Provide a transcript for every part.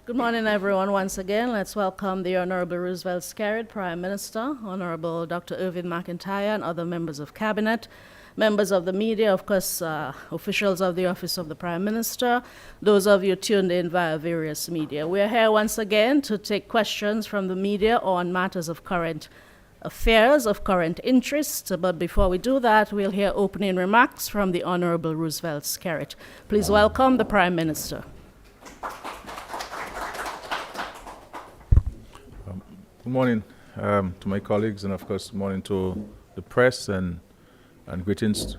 Good morning, everyone. Once again, let's welcome the Honorable Roosevelt Skerrit, Prime Minister, Honorable Dr. Irvin McIntyre, and other members of Cabinet, members of the media, of course, officials of the Office of the Prime Minister, those of you tuned in via various media. We are here once again to take questions from the media on matters of current affairs, of current interest. But before we do that, we'll hear opening remarks from the Honorable Roosevelt Skerrit. Please welcome the Prime Minister. Good morning to my colleagues, and of course, good morning to the press, and greetings.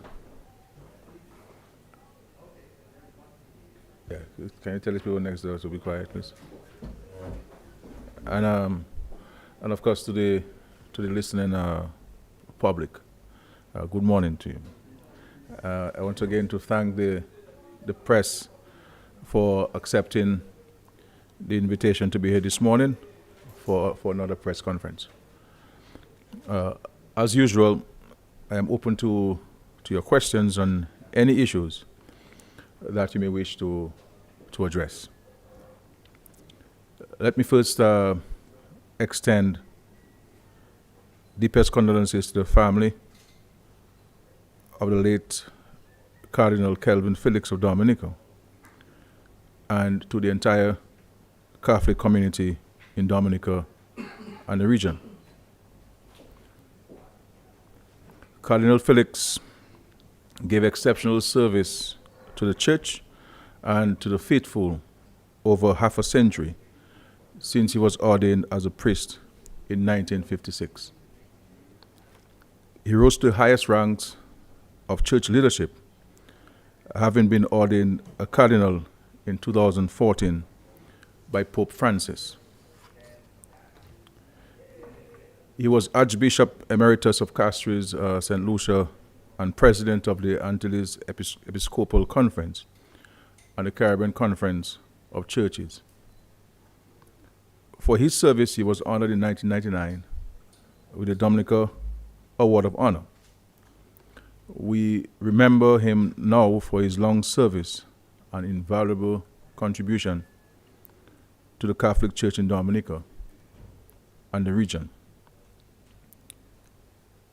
Yeah, can you tell the people next door to be quiet, please? And of course to the listening public, good morning to you. I want again to thank the press for accepting the invitation to be here this morning for another press conference. As usual, I am open to your questions on any issues that you may wish to address. Let me first extend deepest condolences to the family of the late Cardinal Kelvin Felix of Dominica and to the entire Catholic community in Dominica and the region. Cardinal Felix gave exceptional service to the Church and to the faithful over half a century since he was ordained as a priest in 1956. He rose to the highest ranks of church leadership, having been ordained a cardinal in 2014 by Pope Francis. He was Archbishop Emeritus of Castries, St. Lucia, and President of the Antilles Episcopal Conference and the Caribbean Conference of Churches. For his service, he was honored in 1999 with the Dominica Award of Honor. We remember him now for his long service and invaluable contribution to the Catholic Church in Dominica and the region.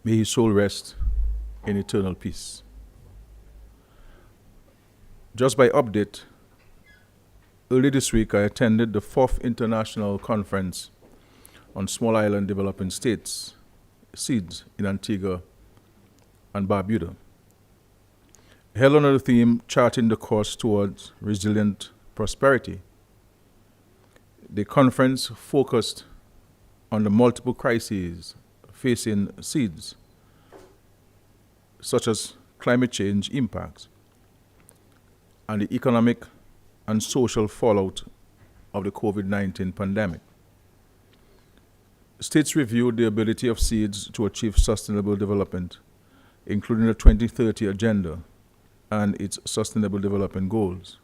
May his soul rest in eternal peace. Just by update, early this week I attended the 4th International Conference on Small Island Developing States, SEEDS, in Antigua and Barbuda, held under the theme Charting the Course Towards Resilient Prosperity. The conference focused on the multiple crises facing SEEDS, such as climate change impacts and the economic and social fallout of the COVID-19 pandemic. States reviewed the ability of SEEDS to achieve sustainable development, including the 2030 Agenda and its Sustainable Development Goals,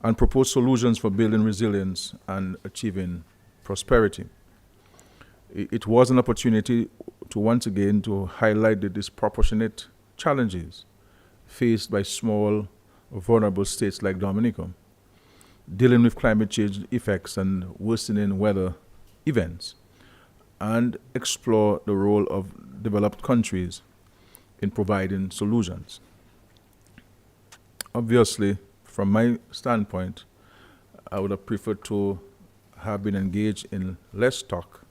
and proposed solutions for building resilience and achieving prosperity. It was an opportunity to once again to highlight the disproportionate challenges faced by small, vulnerable states like Dominica, dealing with climate change effects and worsening weather events, and explore the role of developed countries in providing solutions. Obviously, from my standpoint, I would have preferred to have been engaged in less talk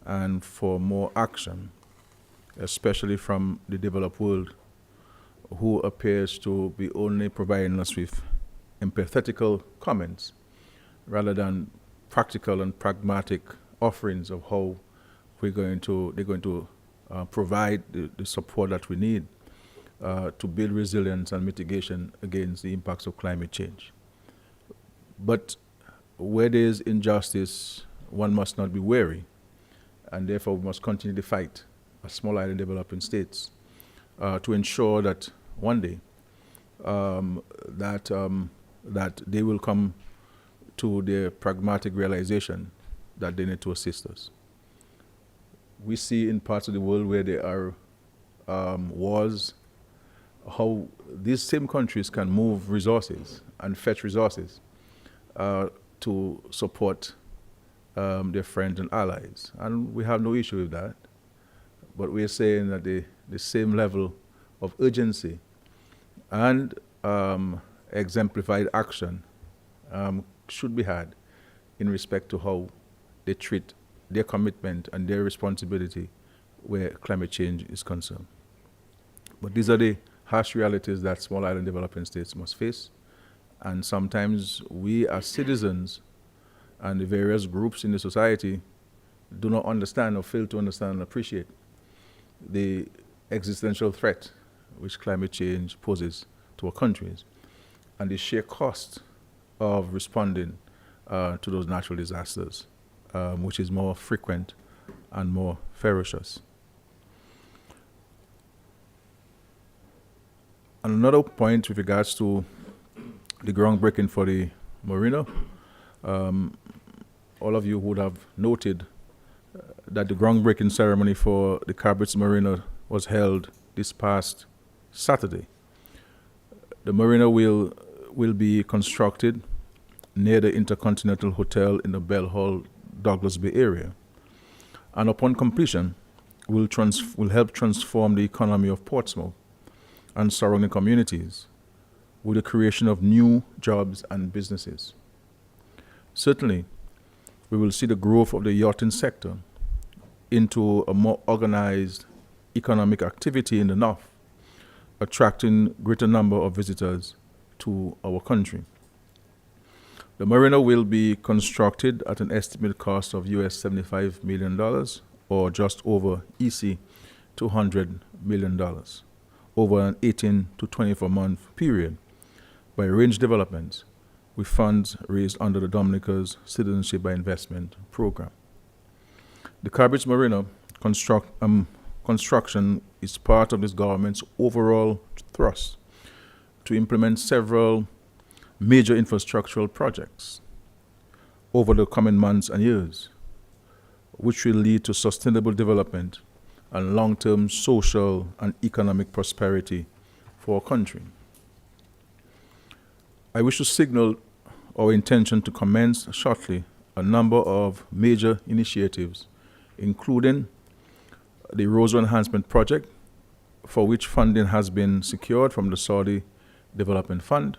and for more action, especially from the developed world, who appears to be only providing us with empathetical comments rather than practical and pragmatic offerings of how they're going to provide the support that we need to build resilience and mitigation against the impacts of climate change. But where there is injustice, one must not be weary, and therefore we must continue to fight as small island developing states to ensure that one day that they will come to their pragmatic realization that they need to assist us. We see in parts of the world where there are wars, how these same countries can move resources and fetch resources to support their friends and allies. And we have no issue with that. But we're saying that the same level of urgency and exemplified action should be had in respect to how they treat their commitment and their responsibility where climate change is concerned. But these are the harsh realities that small island developing states must face. And sometimes we as citizens and the various groups in the society do not understand or fail to understand and appreciate the existential threat which climate change poses to our countries and the sheer cost of responding to those natural disasters, which is more frequent and more ferocious. And another point with regards to the groundbreaking for the marina, all of you would have noted that the groundbreaking ceremony for the Carbets Marina was held this past Saturday. The marina will be constructed near the Intercontinental Hotel in the Bell Hall, Douglas Bay area. And upon completion, will help transform the economy of Portsmouth and surrounding communities with the creation of new jobs and businesses. Certainly, we will see the growth of the yachting sector into a more organized economic activity in the north, attracting greater number of visitors to our country. The marina will be constructed at an estimated cost of US $75 million, or just over EC $200 million, over an 18 to 24 month period by Range Developments with funds raised under the Dominica's Citizenship by Investment program. The Carbets Marina construction is part of this government's overall thrust to implement several major infrastructural projects over the coming months and years, which will lead to sustainable development and long-term social and economic prosperity for our country. I wish to signal our intention to commence shortly a number of major initiatives, including the Roseau Enhancement Project, for which funding has been secured from the Saudi Development Fund.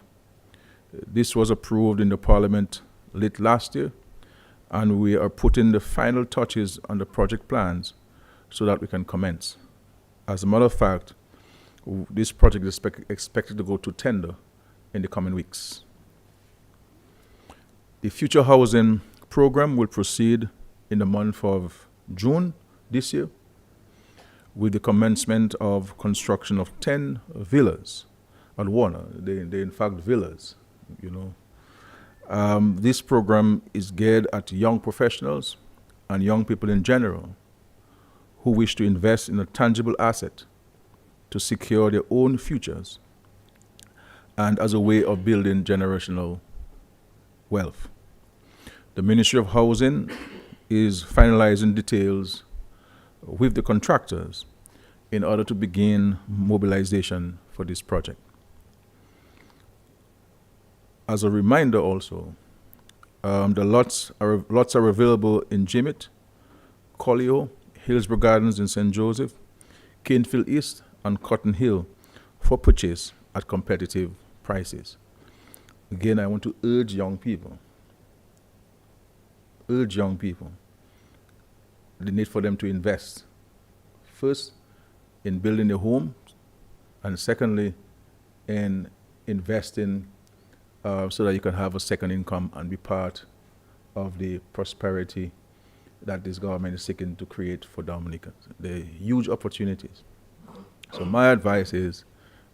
This was approved in the Parliament late last year, and we are putting the final touches on the project plans so that we can commence. As a matter of fact, this project is expected to go to tender in the coming weeks. The Future Housing Program will proceed in the month of June this year with the commencement of construction of 10 villas at Warner. They in fact villas, you know. This program is geared at young professionals and young people in general who wish to invest in a tangible asset to secure their own futures and as a way of building generational wealth. The Ministry of Housing is finalizing details with the contractors in order to begin mobilization for this project. As a reminder also, the lots are available in Jimmet, Collio, Hillsborough Gardens in St. Joseph, Canefield East, and Cotton Hill for purchase at competitive prices. Again, I want to urge young people, the need for them to invest, first in building a home, and secondly in investing so that you can have a second income and be part of the prosperity that this government is seeking to create for Dominicans. There are huge opportunities. So my advice is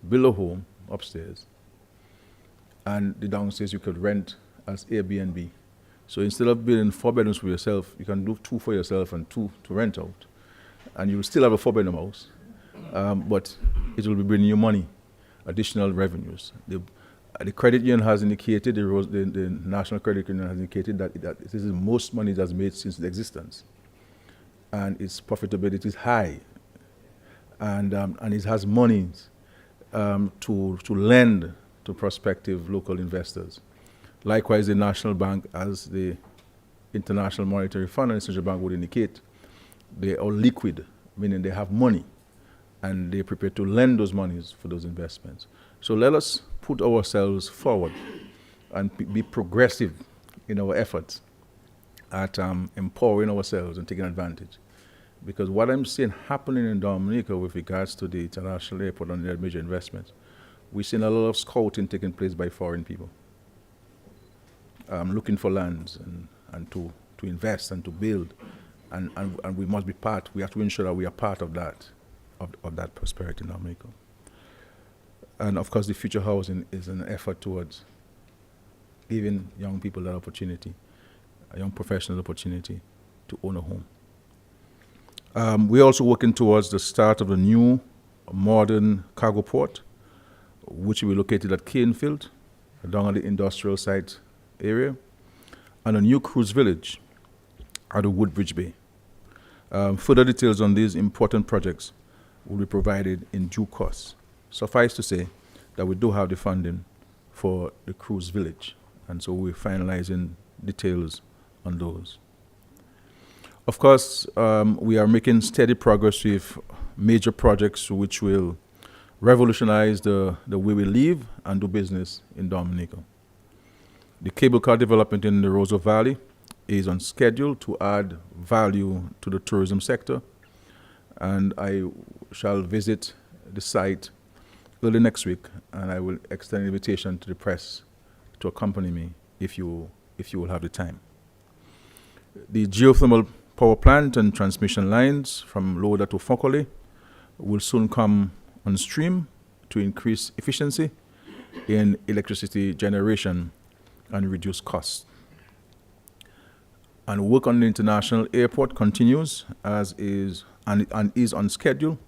build a home upstairs, and the downstairs you could rent as Airbnb. So instead of building 4 bedrooms for yourself, you can do 2 for yourself and 2 to rent out. And you will still have a 4-bedroom house, but it will be bringing you money, additional revenues. The credit union has indicated, the National Credit Union has indicated that this is the most money it has made since its existence. And its profitability is high. And it has monies to lend to prospective local investors. Likewise, the National Bank, as the International Monetary Fund and the Central Bank would indicate, they are liquid, meaning they have money, and they're prepared to lend those monies for those investments. So let us put ourselves forward and be progressive in our efforts at empowering ourselves and taking advantage. Because what I'm seeing happening in Dominica with regards to the international airport and their major investments, we're seeing a lot of scouting taking place by foreign people, looking for lands and to invest and to build. And we must be part, we have to ensure that we are part of that, of that prosperity in Dominica. And of course, the future housing is an effort towards giving young people that opportunity, young professionals opportunity to own a home. We're also working towards the start of a new modern cargo port, which will be located at Canefield, down at the industrial site area, and a new cruise village at the Woodbridge Bay. Further details on these important projects will be provided in due course. Suffice to say that we do have the funding for the cruise village, and so we're finalizing details on those. Of course, we are making steady progress with major projects which will revolutionize the way we live and do business in Dominica. The cable car development in the Roseau Valley is on schedule to add value to the tourism sector, and I shall visit the site early next week, and I will extend an invitation to the press to accompany me if you will have the time. The geothermal power plant and transmission lines from Loda to Fokole will soon come on stream to increase efficiency in electricity generation and reduce costs. And work on the international airport continues and is on schedule,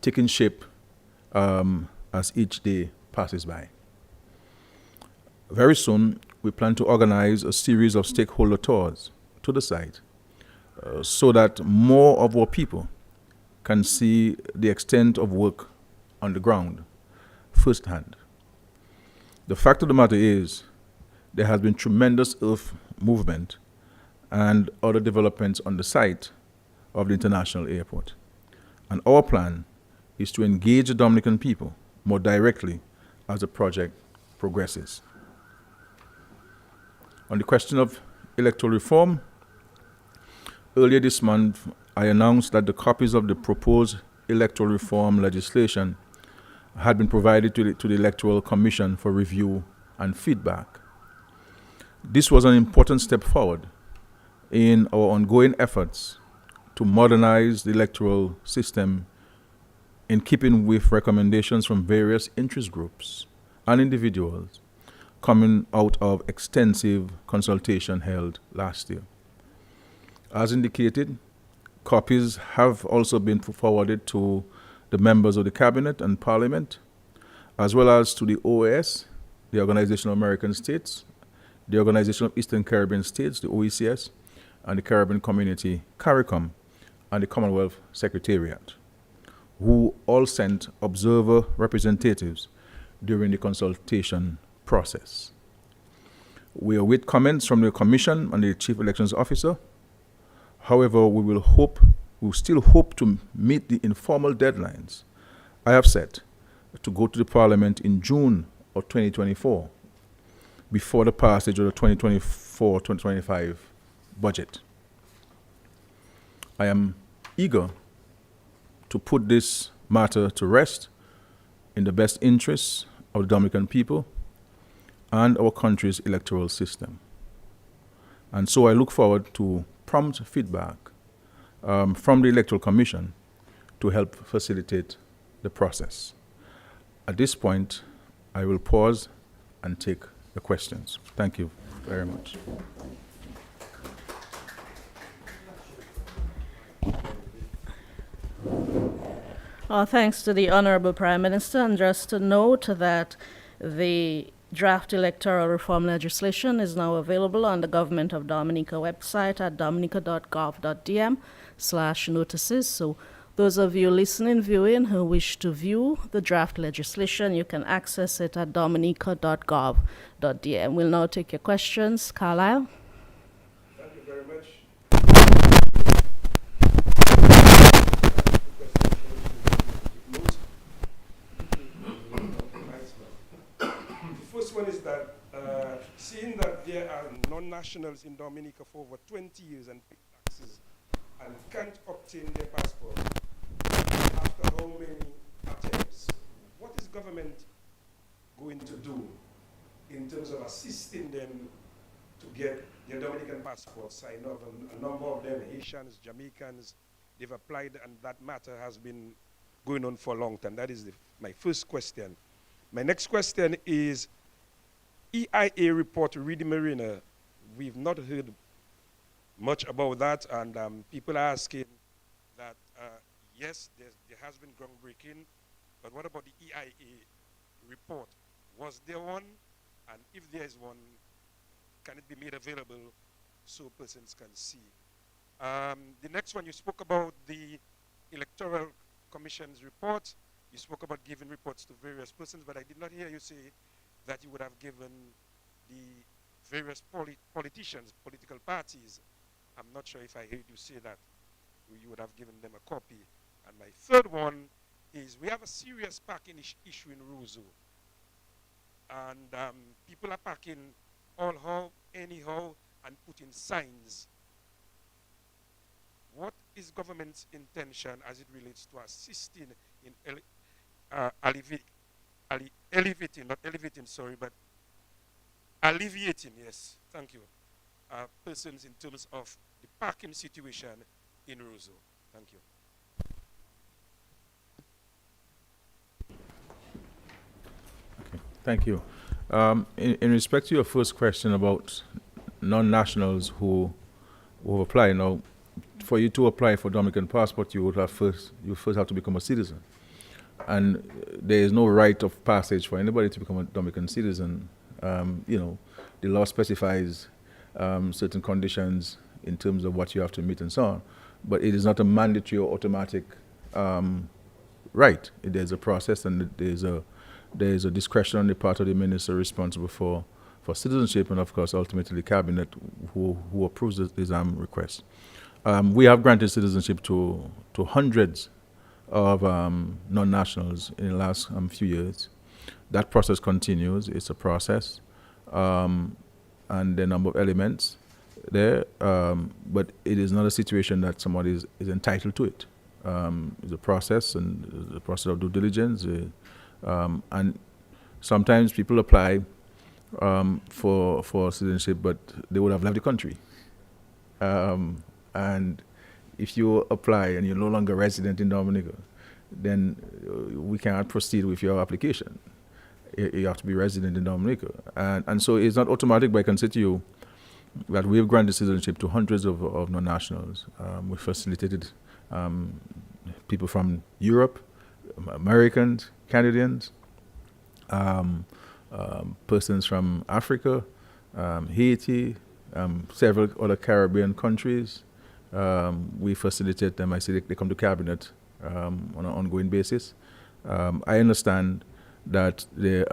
taking shape as each day passes by. Very soon, we plan to organize a series of stakeholder tours to the site so that more of our people can see the extent of work on the ground firsthand. The fact of the matter is, there has been tremendous earth movement and other developments on the site of the international airport. And our plan is to engage the Dominican people more directly as the project progresses. On the question of electoral reform, earlier this month, I announced that the copies of the proposed electoral reform legislation had been provided to the Electoral Commission for review and feedback. This was an important step forward in our ongoing efforts to modernize the electoral system in keeping with recommendations from various interest groups and individuals coming out of extensive consultation held last year. As indicated, copies have also been forwarded to the members of the Cabinet and Parliament, as well as to the OAS, the Organization of American States, the Organization of Eastern Caribbean States, the OECS, and the Caribbean Community, CARICOM, and the Commonwealth Secretariat, who all sent observer representatives during the consultation process. We await comments from the Commission and the Chief Elections Officer. However, we still hope to meet the informal deadlines I have set to go to the Parliament in June of 2024 before the passage of the 2024-2025 budget. I am eager to put this matter to rest in the best interests of the Dominican people and our country's electoral system. And so I look forward to prompt feedback from the Electoral Commission to help facilitate the process. At this point, I will pause and take the questions. Thank you very much. Thanks to the Honorable Prime Minister, and just to note that the draft electoral reform legislation is now available on the Government of Dominica website at dominica.gov.dm/notices. So Those of you listening, viewing, who wish to view the draft legislation, you can access it at dominica.gov.dm. We'll now take your questions. Carlisle? Thank you very much. The first one is that seeing that there are non-nationals in Dominica for over 20 years and pay taxes and can't obtain their passport after how many attempts, what is government going to do in terms of assisting them to get their Dominican passports signed off? And a number of them, Haitians, Jamaicans, they've applied, and that matter has been going on for a long time. That is my first question. My next question is EIA report, Reading Marina. We've not heard much about that, and people are asking that, yes, there has been groundbreaking, but what about the EIA report? Was there one? And if there is one, can it be made available so persons can see? The next one, you spoke about the Electoral Commission's report. You spoke about giving reports to various persons, but I did not hear you say that you would have given the various politicians, political parties. I'm not sure if I heard you say that you would have given them a copy. And my third one is we have a serious parking issue in Roseau. And people are parking all how, anyhow, and putting signs. What is government's intention as it relates to assisting in alleviating, yes, thank you, persons in terms of the parking situation in Roseau? Thank you. Okay, thank you. In respect to your first question about non-nationals who have applied, now, for you to apply for Dominican passport, you first have to become a citizen. And there is no right of passage for anybody to become a Dominican citizen. The law specifies certain conditions in terms of what you have to meet and so on. But it is not a mandatory or automatic right. There's a process, and there's a discretion on the part of the minister responsible for citizenship, and of course ultimately the cabinet who approves this request. We have granted citizenship to hundreds of non-nationals in the last few years. That process continues. It's a process, and there are a number of elements there, but it is not a situation that somebody is entitled to it. It's a process, and the process of due diligence, and sometimes people apply for citizenship, but they would have left the country. And if you apply and you're no longer resident in Dominica, then we cannot proceed with your application. You have to be resident in Dominica. And so it's not automatic, but I can say to you that we have granted citizenship to hundreds of non-nationals. We facilitated people from Europe, Americans, Canadians, persons from Africa, Haiti, several other Caribbean countries. We facilitate them. I say they come to cabinet on an ongoing basis. I understand that there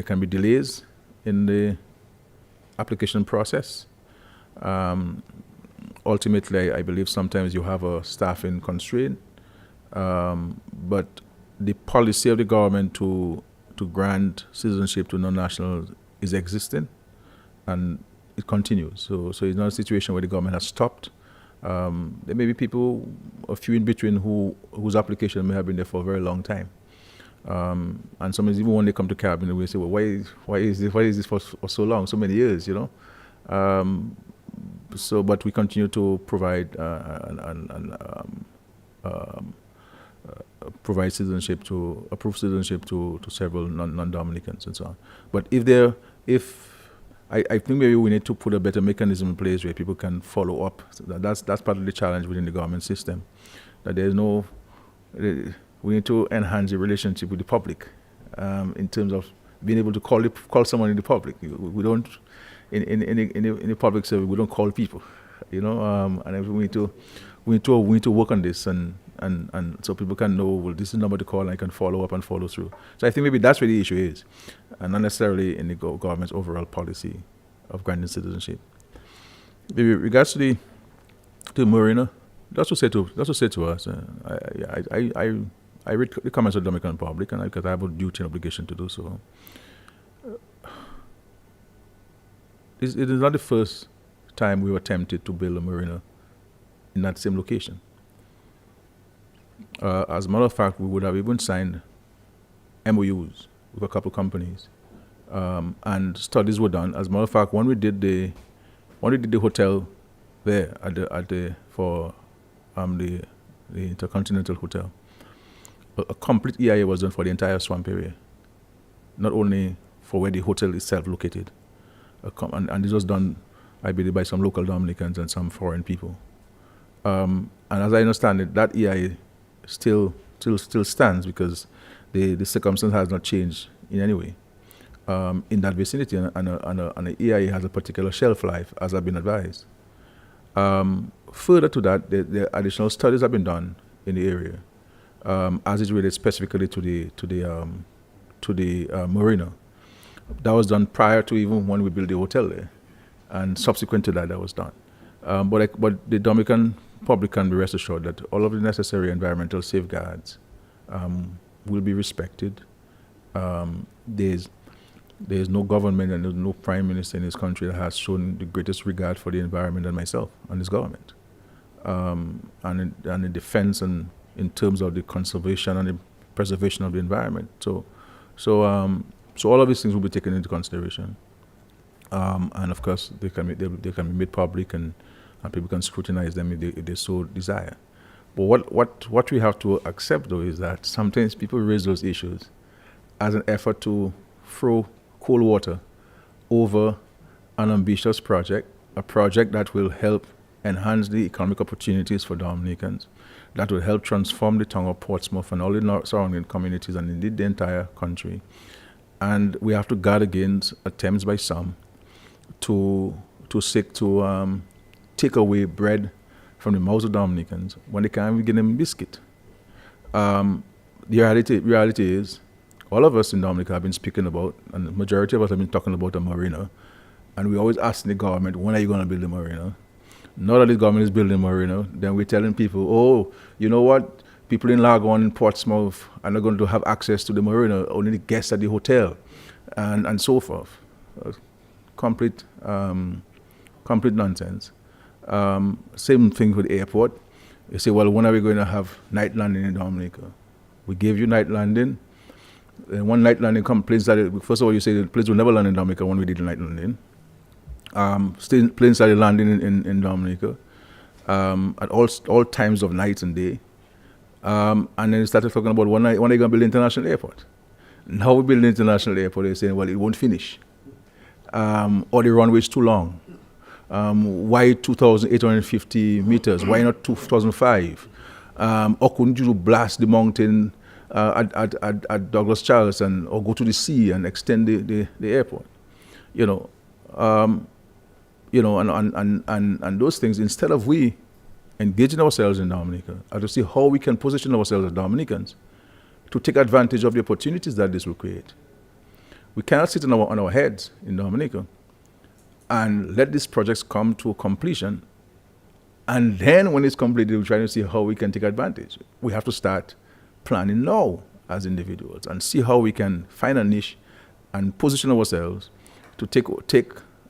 can be delays in the application process. Ultimately, I believe sometimes you have a staffing constraint, but the policy of the government to grant citizenship to non-nationals is existing, and it continues. So it's not a situation where the government has stopped. There may be people, a few in between, whose application may have been there for a very long time. And sometimes even when they come to cabinet, we say, well, why is this for so long, so many years, but we continue to provide provide citizenship approve citizenship to several non-Dominicans and so on. But I think maybe we need to put a better mechanism in place where people can follow up. That's part of the challenge within the government system. That we need to enhance the relationship with the public in terms of being able to call someone in the public. We don't in the public service, we don't call people, and we need to work on this. And and so people can know, well, this is the number to call, and I can follow up and follow through. So I think maybe that's where the issue is, and not necessarily in the government's overall policy of granting citizenship. With regards to the Marina, that's what say to us. I read the comments of the Dominican Republic, and because I have a duty and obligation to do so. It is not the first time we were tempted to build a marina in that same location. As a matter of fact, we would have even signed MOUs with a couple companies, and studies were done. As a matter of fact, when we did the hotel there for the Intercontinental Hotel, a complete EIA was done for the entire swamp area, not only for where the hotel itself located. And this was done, I believe, by some local Dominicans and some foreign people. And as I understand it, that EIA still stands because the circumstance has not changed in any way in that vicinity, and an EIA has a particular shelf life, as I've been advised. Further to that, the additional studies have been done in the area, as it relates specifically to the marina. That was done prior to even when we built the hotel there, and subsequent to that was done. But the Dominican public can be rest assured that all of the necessary environmental safeguards will be respected. There's no government and there's no prime minister in this country that has shown the greatest regard for the environment than myself and this government, and in defense and in terms of the conservation and the preservation of the environment. So all of these things will be taken into consideration, and of course they can be made public, and people can scrutinize them if they so desire. But what we have to accept, though, is that sometimes people raise those issues as an effort to throw cold water over an ambitious project, a project that will help enhance the economic opportunities for Dominicans, that will help transform the town of Portsmouth and all the surrounding communities and indeed the entire country. And we have to guard against attempts by some to seek to take away bread from the mouths of Dominicans when they can't even give them a biscuit. The reality is, all of us in Dominica have been speaking about, and the majority of us have been talking about a marina, and we always asking the government, when are you going to build a marina? Now that the government is building a marina, then we're telling people, oh, you know what? People in Lagon and Portsmouth are not going to have access to the marina, only the guests at the hotel, and so forth. Complete nonsense. Same thing with the airport. You say, well, when are we going to have night landing in Dominica? We gave you night landing. And one night landing planes started, first of all, you say the planes will never land in Dominica when we did the night landing. Planes started landing in Dominica at all times of night and day. And then they started talking about when are you going to build the international airport? Now we build the international airport, they're saying, well, it won't finish. Or the runway is too long. Why 2,850 meters? Why not 2,005? Or couldn't you blast the mountain at Douglas Charles or go to the sea and extend the airport? And those things, instead of we engaging ourselves in Dominica, and to see how we can position ourselves as Dominicans to take advantage of the opportunities that this will create. We cannot sit on our heads in Dominica and let these projects come to completion, and then when it's completed, we're trying to see how we can take advantage. We have to start planning now as individuals and see how we can find a niche and position ourselves to take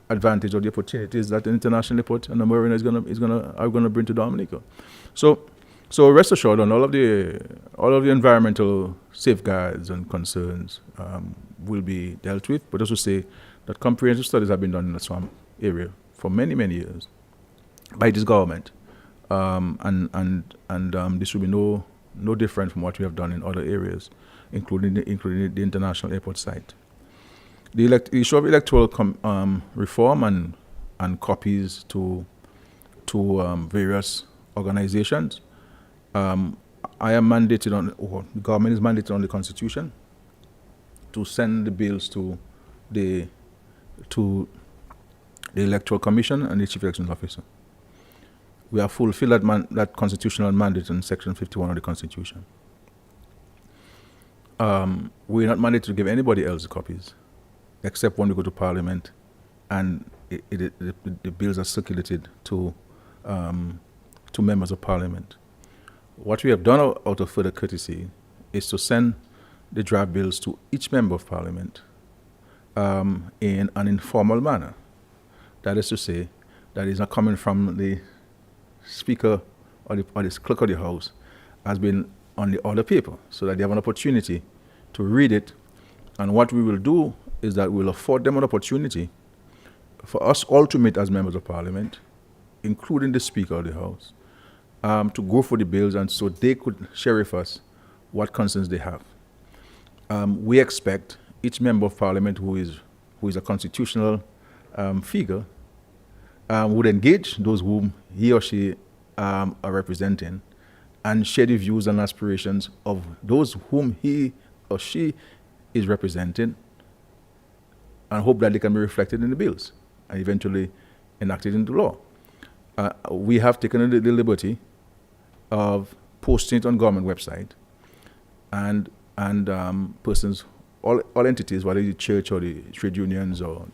advantage of the opportunities that the international airport and the marina are gonna bring to Dominica. So rest assured, on all of the environmental safeguards and concerns will be dealt with. But also say that comprehensive studies have been done in the swamp area for many years by this government, and this will be no different from what we have done in other areas, including the international airport site. The issue of electoral reform and copies to various organizations. I am mandated or the government is mandated on the Constitution to send the bills to the Electoral Commission and the Chief Elections Officer. we have fulfilled that constitutional mandate in Section 51 of the Constitution. We're not mandated to give anybody else copies, except when we go to Parliament and the bills are circulated to members of Parliament. What we have done out of further courtesy is to send the draft bills to each member of Parliament in an informal manner. That is to say, that is not coming from the Speaker or the Clerk of the House, has been on the other paper, so that they have an opportunity to read it. And what we will do is that we'll afford them an opportunity for us all to meet as members of Parliament, including the Speaker of the House, to go for the bills, and so they could share with us what concerns they have. We expect each member of Parliament who is a constitutional figure would engage those whom he or she are representing and share the views and aspirations of those whom he or she is representing, and hope that they can be reflected in the bills and eventually enacted into law. We have taken the liberty of posting it on government website, and persons, all entities, whether the church or the trade unions or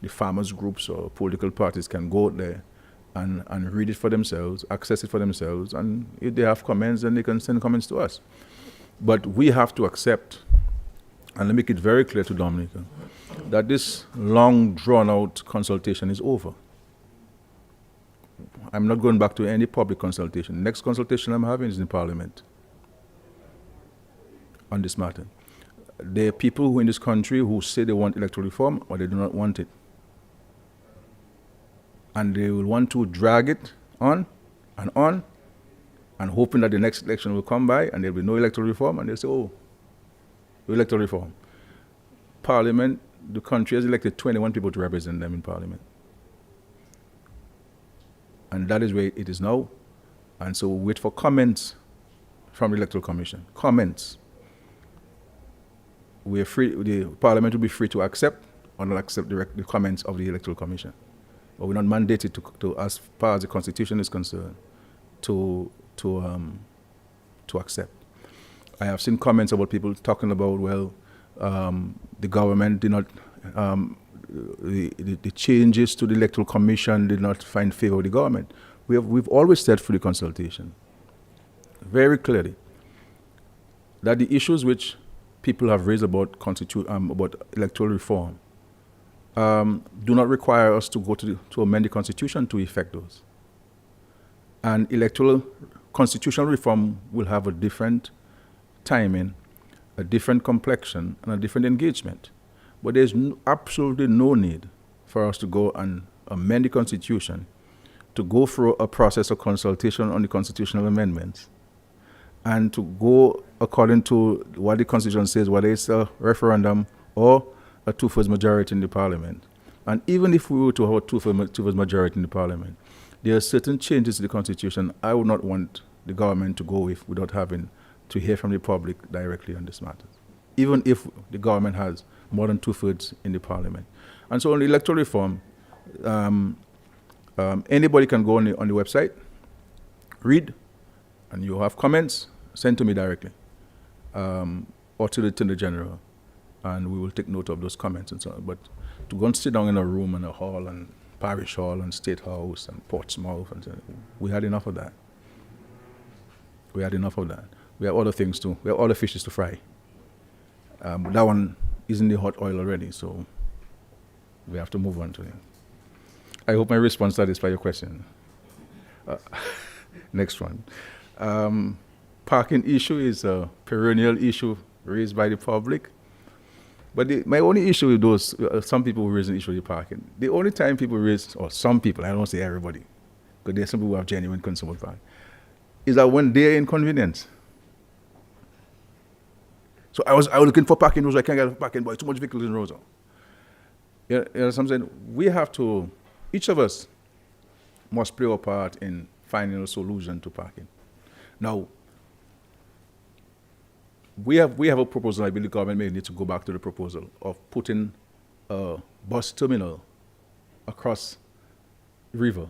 the farmers groups or political parties, can go out there and read it for themselves, access it for themselves, and if they have comments, then they can send comments to us. But we have to accept, and let me make it very clear to Dominica, that this long drawn-out consultation is over. I'm not going back to any public consultation. The next consultation I'm having is in Parliament on this matter. There are people who in this country who say they want electoral reform or they do not want it. And they will want to drag it on, and hoping that the next election will come by and there will be no electoral reform, and they'll say, oh, no electoral reform. Parliament, the country has elected 21 people to represent them in Parliament. And that is where it is now. And so we wait for comments from the Electoral Commission. Comments. We are free, the Parliament will be free to accept or not accept the comments of the Electoral Commission. But we're not mandated to, as far as the Constitution is concerned, to accept. I have seen comments about people talking about, well, the government did not, the changes to the Electoral Commission did not find favor with the government. We've always said through the consultation, very clearly, that the issues which people have raised about electoral reform do not require us to go to amend the Constitution to effect those. And constitutional reform will have a different timing, a different complexion, and a different engagement. But there's absolutely no need for us to go and amend the Constitution, to go through a process of consultation on the constitutional amendments, and to go according to what the Constitution says, whether it's a referendum or a two-thirds majority in the Parliament. And even if we were to have a two-thirds majority in the Parliament, there are certain changes to the Constitution I would not want the government to go with without having to hear from the public directly on this matter, even if the government has more than two-thirds in the Parliament. And so on the electoral reform, anybody can go on the website, read, and you have comments, send to me directly, or to the General, and we will take note of those comments and so on. But to go and sit down in a room and a hall and Parish Hall and State House and Portsmouth, and so on, we had enough of that. We had enough of that. We have other things too. We have other fishes to fry. But that one is in the hot oil already, so we have to move on to it. I hope my response satisfies your question. Next one. Parking issue is a perennial issue raised by the public. But my only issue with those, some people who raise an issue with parking, the only time people raise, or some people, I don't say everybody, because there are some people who have genuine concern about parking, is that when they're inconvenienced. So I was looking for parking, I can't get parking, but too much vehicles in Rosa. You know what I'm saying? We have to, each of us must play our part in finding a solution to parking. Now, we have a proposal. I believe the government may need to go back to the proposal of putting a bus terminal across the river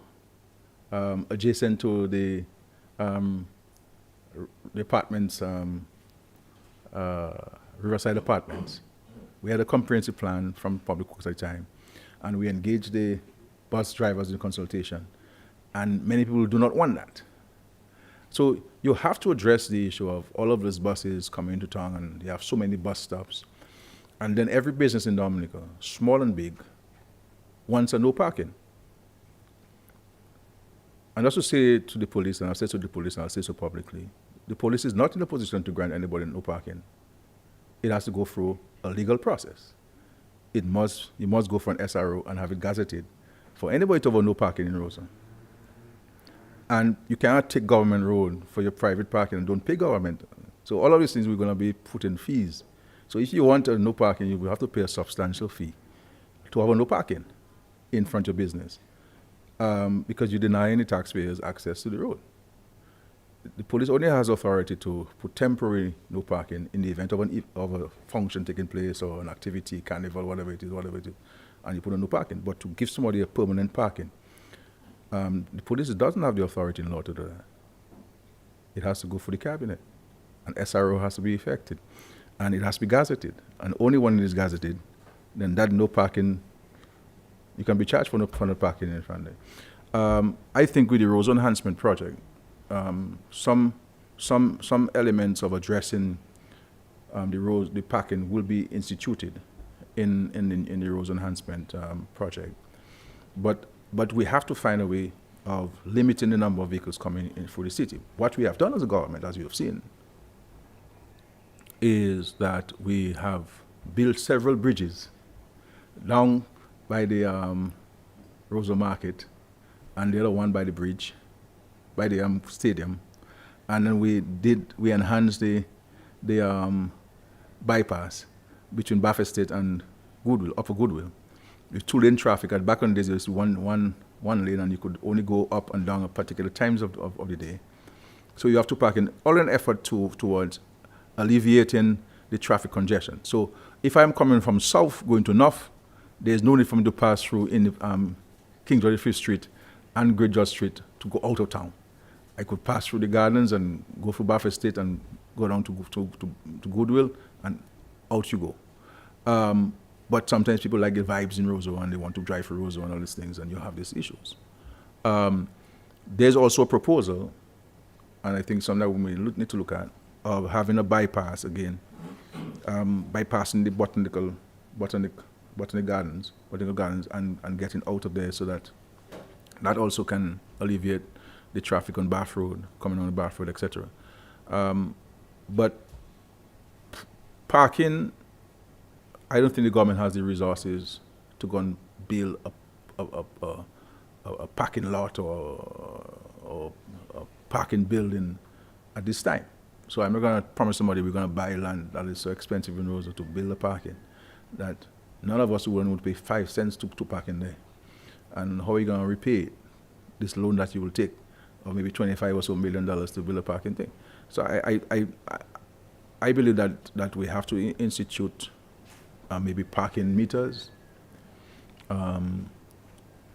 adjacent to the apartments, Riverside Apartments. We had a comprehensive plan from Public Works at the time, and we engaged the bus drivers in consultation, and many people do not want that. So you have to address the issue of all of those buses coming into town, and you have so many bus stops, and then every business in Dominica, small and big, wants a no parking. And also say to the police, and I've said to the police, and I'll say so publicly, the police is not in a position to grant anybody no parking. It has to go through a legal process. You must go for an SRO and have it gazetted for anybody to have no parking in Rosa. And you cannot take government road for your private parking and don't pay government. So all of these things we're going to be putting fees. So if you want a no parking, you will have to pay a substantial fee to have a no parking in front of your business, because you deny any taxpayers access to the road. The police only has authority to put temporary no parking in the event of a function taking place or an activity, carnival, whatever it is, and you put a no parking. But to give somebody a permanent parking, the police doesn't have the authority in law to do that. It has to go for the cabinet. An SRO has to be effected, and it has to be gazetted. And only when it is gazetted, then that no parking, you can be charged for no parking in front of it. I think with the road enhancement project, some elements of addressing the parking will be instituted in the road enhancement project, but we have to find a way of limiting the number of vehicles coming in through the city. What we have done as a government, as you have seen, is that we have built several bridges down by the Rosa Market and the other one by the bridge, by the stadium, and then we enhanced the bypass between Baffert State and Goodwill, Upper Goodwill, with two-lane traffic. And back on the days, there was one lane, and you could only go up and down at particular times of the day. So you have to park in all an effort towards alleviating the traffic congestion. So if I'm coming from south going to north, there's no need for me to pass through in the King George V Street and Great George Street to go out of town. I could pass through the gardens and go through Baffert State and go down to Goodwill, and out you go. But sometimes people like the vibes in Roseau and they want to drive through Roseau and all these things, and you have these issues. There's also a proposal, and I think something that we may need to look at, of having a bypass again, bypassing the botanical gardens and getting out of there, so that also can alleviate the traffic on Bath Road, coming on the Bath Road, etc. But parking, I don't think the government has the resources to go and build a parking lot or a parking building at this time. So I'm not going to promise somebody we're going to buy land that is so expensive in Roseau to build a parking that none of us would pay 5 cents to park in there. And how are you going to repay this loan that you will take of maybe $25 or so million to build a parking thing? So I believe that we have to institute maybe parking meters,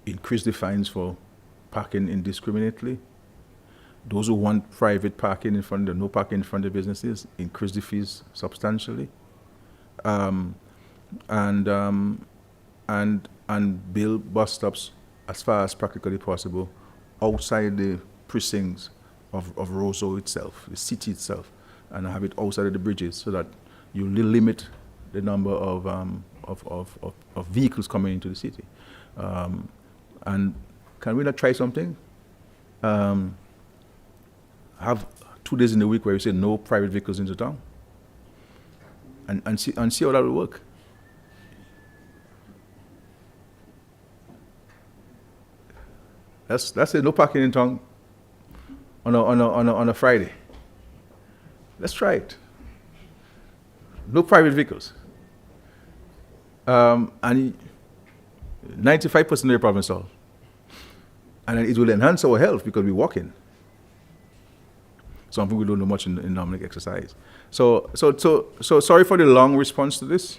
increase the fines for parking indiscriminately. Those who want private parking in front of no parking in front of businesses, increase the fees substantially, and build bus stops as far as practically possible outside the precincts of Roseau itself, the city itself, and have it outside of the bridges, so that you limit the number of vehicles coming into the city. And can we not try something? Have 2 days in a week where you say no private vehicles into town, and see how that will work. Let's say no parking in town on a Friday. Let's try it. No private vehicles. And 95% of the problem solved. And it will enhance our health because we're walking. Something we don't do much in Dominic exercise. So sorry for the long response to this,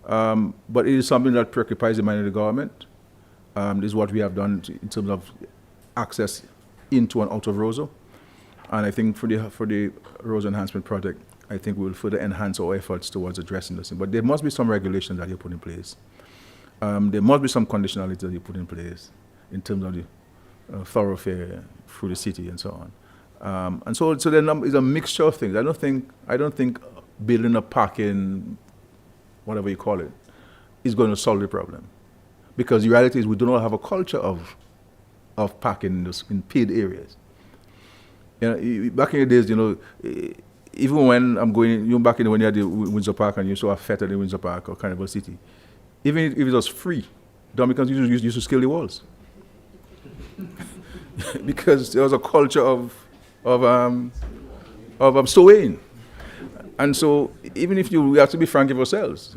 but it is something that preoccupies the mind of the government. This is what we have done in terms of access into and out of Roseau. And I think for the Roseau Enhancement Project, I think we will further enhance our efforts towards addressing this. But there must be some regulations that you put in place. There must be some conditionality that you put in place in terms of the thoroughfare through the city and so on. And so there is a mixture of things. I don't think building a parking, whatever you call it, is going to solve the problem. Because the reality is we do not have a culture of parking in paid areas. Back in the days, even when I'm going, back in when you had the Windsor Park and you saw a fete at the Windsor Park or Carnival City, even if it was free, Dominicans used to scale the walls. Because there was a culture of stowing. And so even if we have to be frank with ourselves,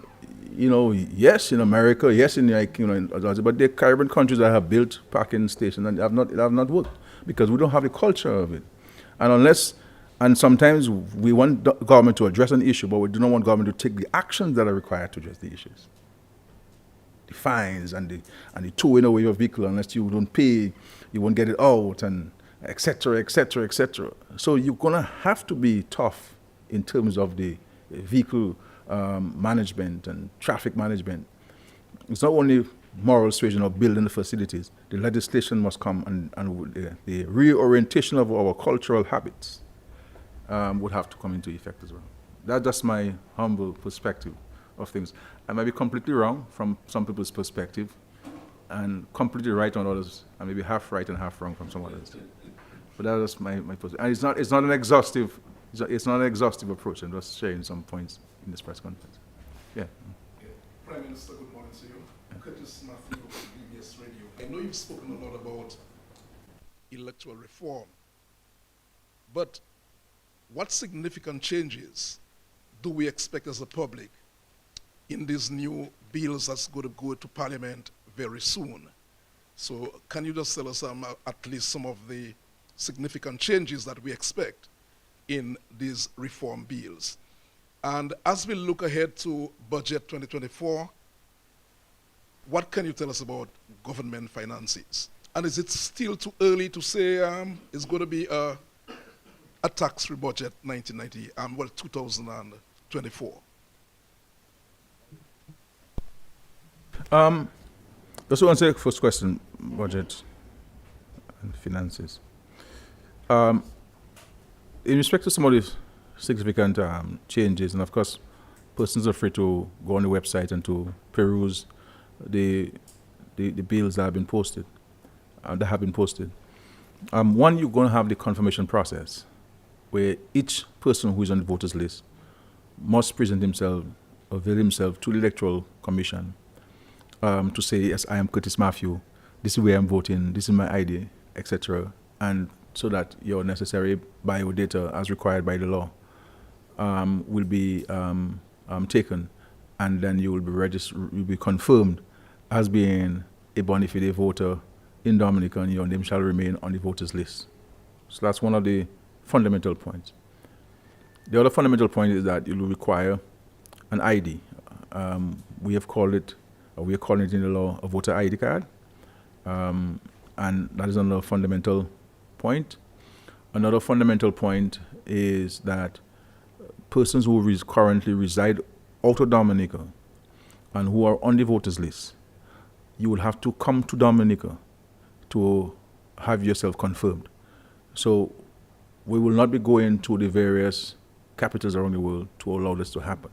yes, in America, yes, but there are Caribbean countries that have built parking stations and it have not worked because we don't have the culture of it. And sometimes we want the government to address an issue, but we do not want government to take the actions that are required to address the issues. The fines and the towing away your vehicle, unless you don't pay, you won't get it out, and et cetera, et cetera, et cetera. So you're gonna have to be tough in terms of the vehicle management and traffic management. It's not only moral suasion of building the facilities. The legislation must come and the reorientation of our cultural habits would have to come into effect as well. That's just my humble perspective of things. I might be completely wrong from some people's perspective and completely right on others, and maybe half right and half wrong from some others. But that's my perspective. And it's not an exhaustive approach. I'm just sharing some points in this press conference. Yeah. Prime Minister, good morning to you. Curtis Matthew, BBS Radio. I know you've spoken a lot about electoral reform, but what significant changes do we expect as a public in these new bills that's going to go to Parliament very soon? So can you just tell us at least some of the significant changes that we expect in these reform bills? And as we look ahead to Budget 2024, what can you tell us about government finances? And is it still too early to say it's going to be a tax-free budget 2024? Just want to say first question, budget and finances. In respect to some of the significant changes, and of course, persons are free to go on the website and to peruse the bills that have been posted. One, you're going to have the confirmation process, where each person who is on the voters list must present himself, avail himself to the Electoral Commission to say, yes, I am Curtis Matthew, this is where I'm voting, this is my ID, etc. And so that your necessary biodata, as required by the law, will be taken, and then you will be registered, will be confirmed as being a bona fide voter in Dominica, and your name shall remain on the voters list. So that's one of the fundamental points. The other fundamental point is that you will require an ID. We are calling it in the law a voter ID card, and that is another fundamental point. Another fundamental point is that persons who currently reside out of Dominica and who are on the voters list, you will have to come to Dominica to have yourself confirmed. So we will not be going to the various capitals around the world to allow this to happen.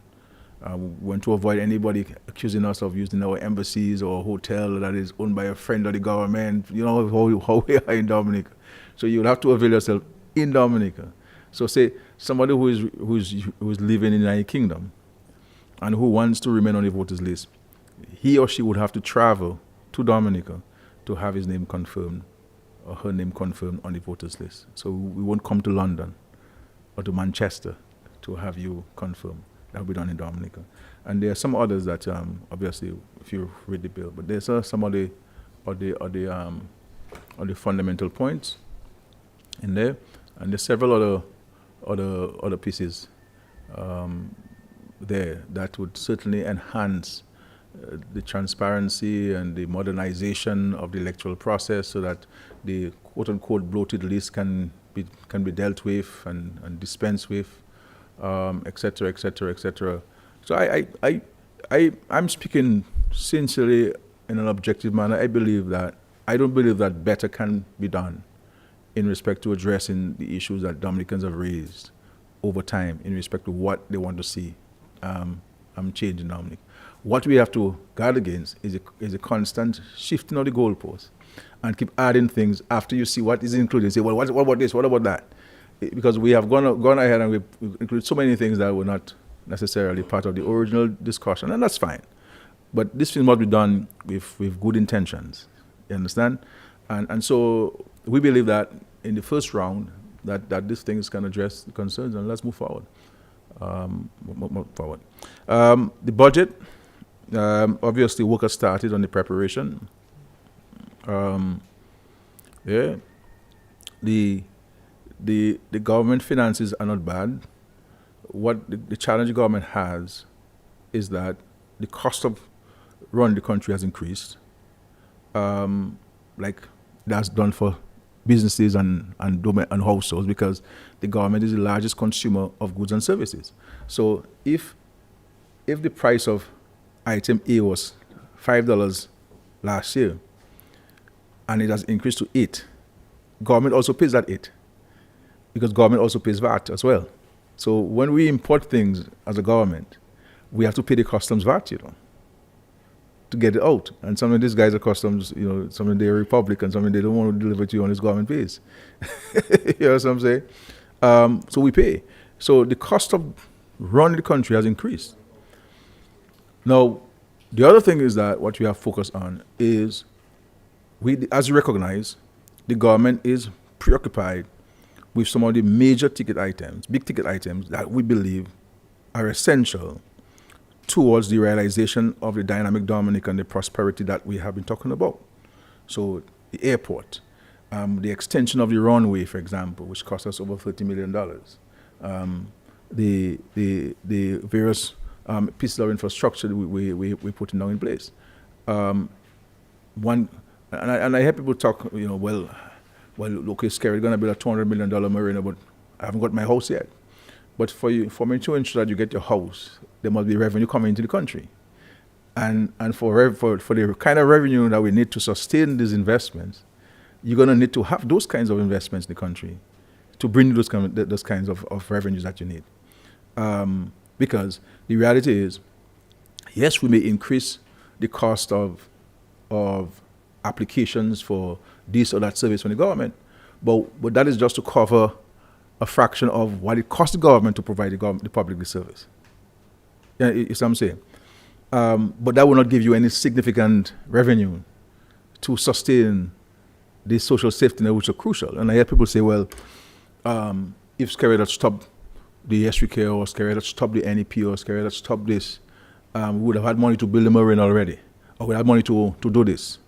We want to avoid anybody accusing us of using our embassies or a hotel that is owned by a friend of the government. You know how we are in Dominica. So you'll have to avail yourself in Dominica. So say somebody who is living in the United Kingdom and who wants to remain on the voters list, he or she would have to travel to Dominica to have his name confirmed or her name confirmed on the voters list. So we won't come to London or to Manchester to have you confirmed. That will be done in Dominica. And there are some others that obviously, if you read the bill, but there's some of the fundamental points in there, and there's several other pieces there that would certainly enhance the transparency and the modernization of the electoral process so that the quote-unquote bloated list can be dealt with and dispensed with, et cetera, et cetera, et cetera. So I'm speaking sincerely in an objective manner. I don't believe that better can be done in respect to addressing the issues that Dominicans have raised over time in respect to what they want to see change in Dominic. What we have to guard against is a constant shifting of the goalposts and keep adding things after you see what is included. Say, well, what about this? What about that? Because we have gone ahead and we've included so many things that were not necessarily part of the original discussion, and that's fine. But this thing must be done with good intentions. You understand? And so we believe that in the first round that these things can address the concerns, and let's move forward. Move forward. The budget, obviously work has started on the preparation. The government finances are not bad. What the challenge the government has is that the cost of running the country has increased, like that's done for businesses and households, because the government is the largest consumer of goods and services. So if the price of item A was $5 last year and it has increased to $8, government also pays that $8, because government also pays VAT as well. So when we import things as a government, we have to pay the customs VAT, to get it out. And some of these guys are customs, some of they're Republican, some of they don't want to deliver to you on this government base. You know what I'm saying? So we pay. So the cost of running the country has increased. Now, the other thing is that what we have focused on is, as you recognize, the government is preoccupied with some of the major ticket items, big ticket items that we believe are essential towards the realization of the dynamic Dominic and the prosperity that we have been talking about. So the airport, the extension of the runway, for example, which cost us over $30 million. The various pieces of infrastructure that we're putting now in place. And I hear people talk, okay, Skerrit, going to build a $200 million marina, but I haven't got my house yet. But for me to ensure that you get your house, there must be revenue coming into the country. And for the kind of revenue that we need to sustain these investments, you're going to need to have those kinds of investments in the country to bring those kinds of revenues that you need. Because the reality is, yes, we may increase the cost of applications for this or that service from the government, but that is just to cover a fraction of what it costs the government to provide the public service. Yeah, you see what I'm saying? But that will not give you any significant revenue to sustain the social safety net, which are crucial. And I hear people say, well, if Skerrit had stopped the SUK or Skerrit had stopped the NEP or Skerrit had stopped this, we would have had money to build the marine already, or we had money to do this.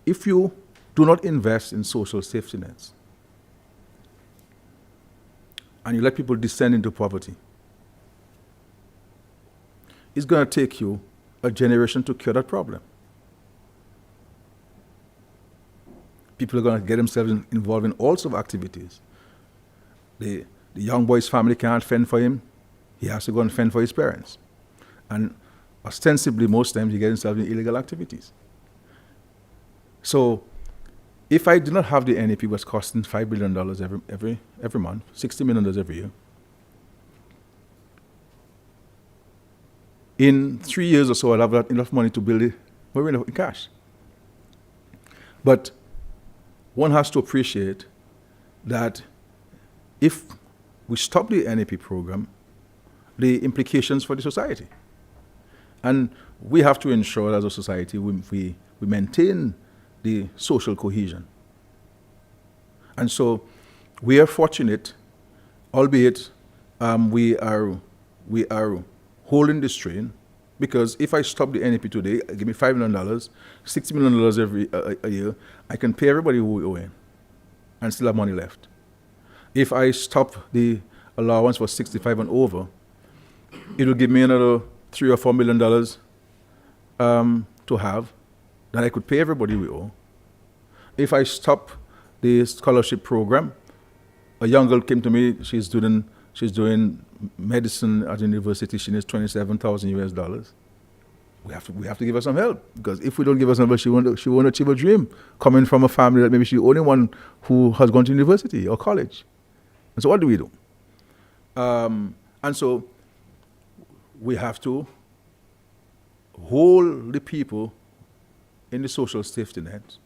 If you do not invest in social safety nets and you let people descend into poverty, it's going to take you a generation to cure that problem. People are going to get themselves involved in all sorts of activities. The young boy's family can't fend for him. He has to go and fend for his parents. And ostensibly, most times, he gets himself in illegal activities. So, if I do not have the NEP, was costing $5 billion every month, $60 million every year, in 3 years or so, I'll have enough money to build it in cash. But one has to appreciate that if we stop the NEP program, the implications for the society. And we have to ensure as a society we maintain the social cohesion. And so we are fortunate, albeit we are holding this train, because if I stop the NEP today, give me $5 million, $60 million every a year, I can pay everybody who we owe in and still have money left. If I stop the allowance for 65 and over, it will give me another $3 or $4 million to have that I could pay everybody we owe. If I stop the scholarship program, a young girl came to me. She's doing medicine at university. She needs $27,000 US. We have to give her some help, because if we don't give her some help, she won't achieve a dream coming from a family that maybe she's the only one who has gone to university or college. And so what do we do? And so we have to hold the people in the social safety net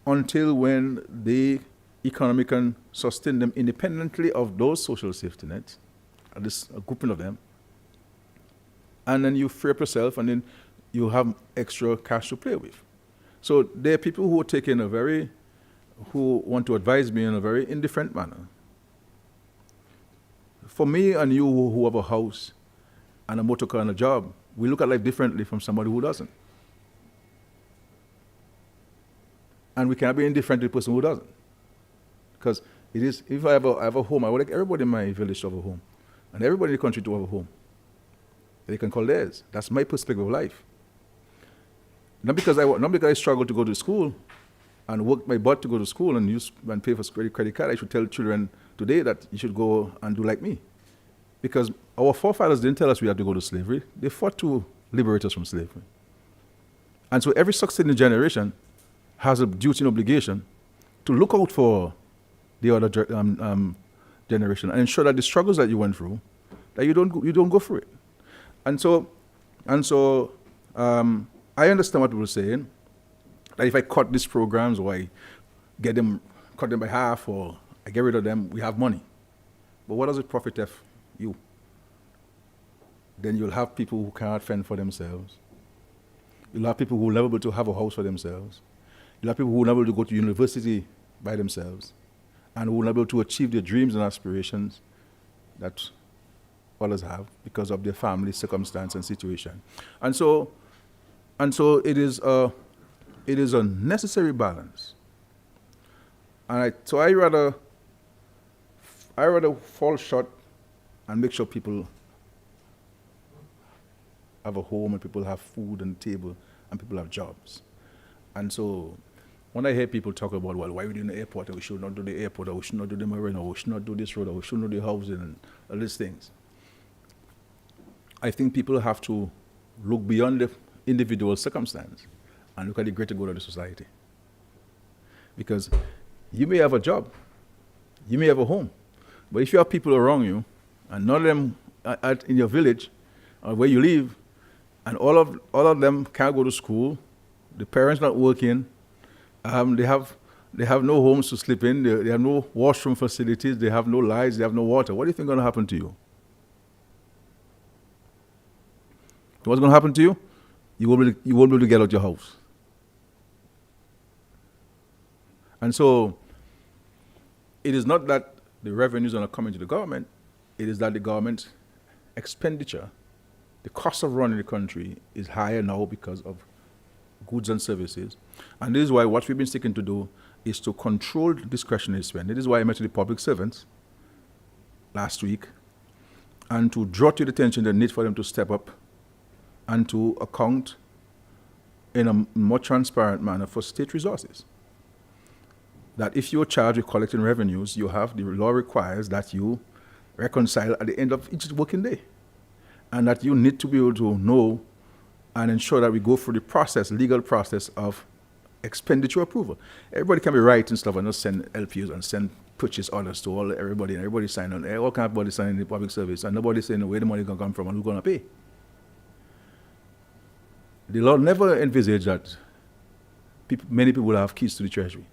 until when the economy can sustain them independently of those social safety nets, at least a grouping of them. And then you free up yourself, and then you have extra cash to play with. So there are people who want to advise me in a very indifferent manner. For me and you who have a house and a motor car and a job, we look at life differently from somebody who doesn't. And we cannot be indifferent to the person who doesn't. Because if I have a home, I would like everybody in my village to have a home, and everybody in the country to have a home they can call theirs. That's my perspective of life. Not because I struggle to go to school and work my butt to go to school and pay for credit card, I should tell children today that you should go and do like me. Because our forefathers didn't tell us we had to go to slavery. They fought to liberate us from slavery. And so every succeeding generation has a duty and obligation to look out for the other generation and ensure that the struggles that you went through, that you don't go through it. And so I understand what people are saying, that if I cut these programs, or I cut them by half, or I get rid of them, we have money. But what does it profit you? Then you'll have people who cannot fend for themselves. You'll have people who will never be able to have a house for themselves. You'll have people who will never be able to go to university by themselves, and who will never be able to achieve their dreams and aspirations that others have because of their family circumstance and situation. And so it is a necessary balance. And I rather fall short and make sure people have a home, and people have food on the table, and people have jobs. And so when I hear people talk about, well, why are we doing the airport, and we should not do the airport, or we should not do the marina, or we should not do this road, or we should not do the housing, and all these things, I think people have to look beyond the individual circumstance and look at the greater good of the society. Because you may have a job, you may have a home, but if you have people around you, and none of them are in your village or where you live, and all of them can't go to school, the parents not working, they have no homes to sleep in, they have no washroom facilities, they have no lights, they have no water. What do you think is going to happen to you? What's going to happen to you? You won't be able to get out your house. And so it is not that the revenues are not coming to the government, it is that the government's expenditure, the cost of running the country, is higher now because of goods and services. And this is why what we've been seeking to do is to control discretionary spending. This is why I met with the public servants last week, and to draw to the attention the need for them to step up and to account in a more transparent manner for state resources. That if you're charged with collecting revenues, the law requires that you reconcile at the end of each working day. And that you need to be able to know and ensure that we go through the legal process of expenditure approval. Everybody can be writing stuff and just send LPUs and send purchase orders to everybody, and everybody sign on. All kinds of bodies signing in the public service, and nobody saying where the money going to come from and who's going to pay. The law never envisaged that many people will have keys to the treasury.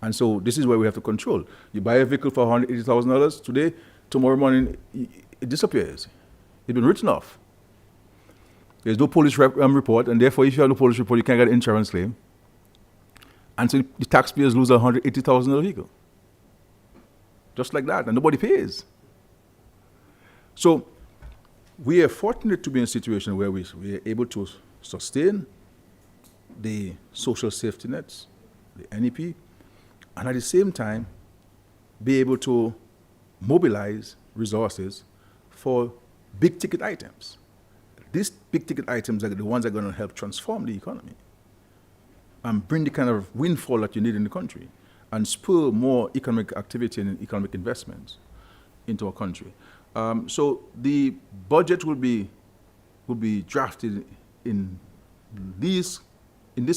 And so this is where we have to control. You buy a vehicle for $180,000 today, tomorrow morning it disappears. It's been written off. There's no police report, and therefore if you have no police report, you can't get an insurance claim. And so the taxpayers lose a $180,000 vehicle. Just like that, and nobody pays. So we are fortunate to be in a situation where we are able to sustain the social safety nets, the NEP, and at the same time be able to mobilize resources for big ticket items. These big ticket items are the ones that are going to help transform the economy and bring the kind of windfall that you need in the country and spur more economic activity and economic investments into our country. So the budget will be drafted in this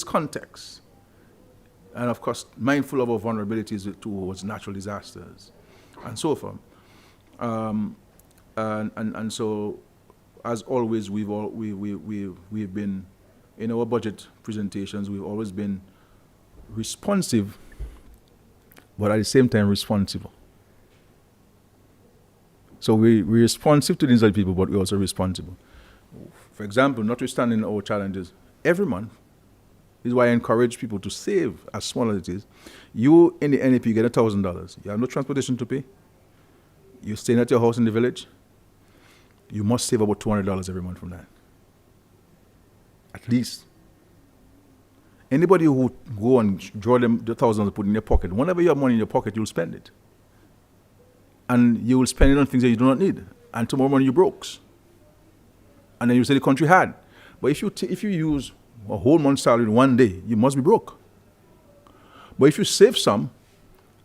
context, and of course mindful of our vulnerabilities towards natural disasters and so forth. And so, as always, we've been in our budget presentations. We've always been responsive, but at the same time responsible. So we're responsive to the needs of the people, but we're also responsible. For example, notwithstanding our challenges, every month, this is why I encourage people to save as small as it is. You in the NEP get $1,000. You have no transportation to pay. You're staying at your house in the village. You must save about $200 every month from that. At least. Anybody who go and draw them the $1,000 and put in their pocket, whenever you have money in your pocket, you'll spend it. And you will spend it on things that you do not need. And tomorrow morning you broke. And then you say the country had. But if you use a whole month's salary in one day, you must be broke. But if you save some,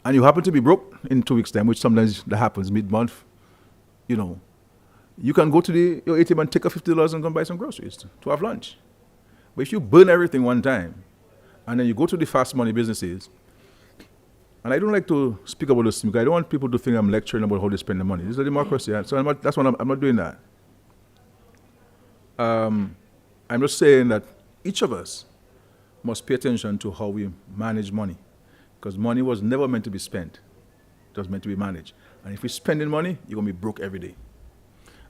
and you happen to be broke in 2 weeks' time, which sometimes that happens mid-month, you can go to your ATM and take out $50 and go and buy some groceries to have lunch. But if you burn everything one time, and then you go to the fast money businesses, and I don't like to speak about this because I don't want people to think I'm lecturing about how they spend the money. This is a democracy, so I'm not doing that. I'm just saying that each of us must pay attention to how we manage money, because money was never meant to be spent. It was meant to be managed. And if we're spending money, you're going to be broke every day.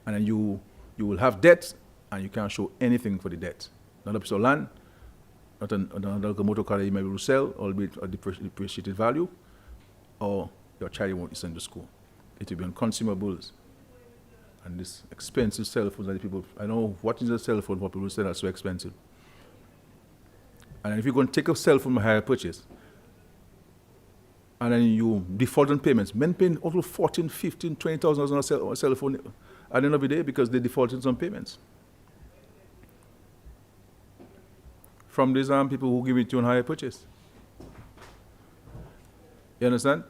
And then you will have debt, and you can't show anything for the debt. Not a piece of land, not another motor car that you may be able to sell, albeit a depreciated value, or your child won't send to school. It will be on consumables. And this expensive cell phones that people, I know what is a cell phone, what people say are so expensive. And if you're going to take a cell phone hire purchase, and then you default on payments, men paying over $14,000, $15,000, $20,000 on a cell phone at the end of the day because they defaulted on payments. From these people who give it to you on hire purchase. You understand?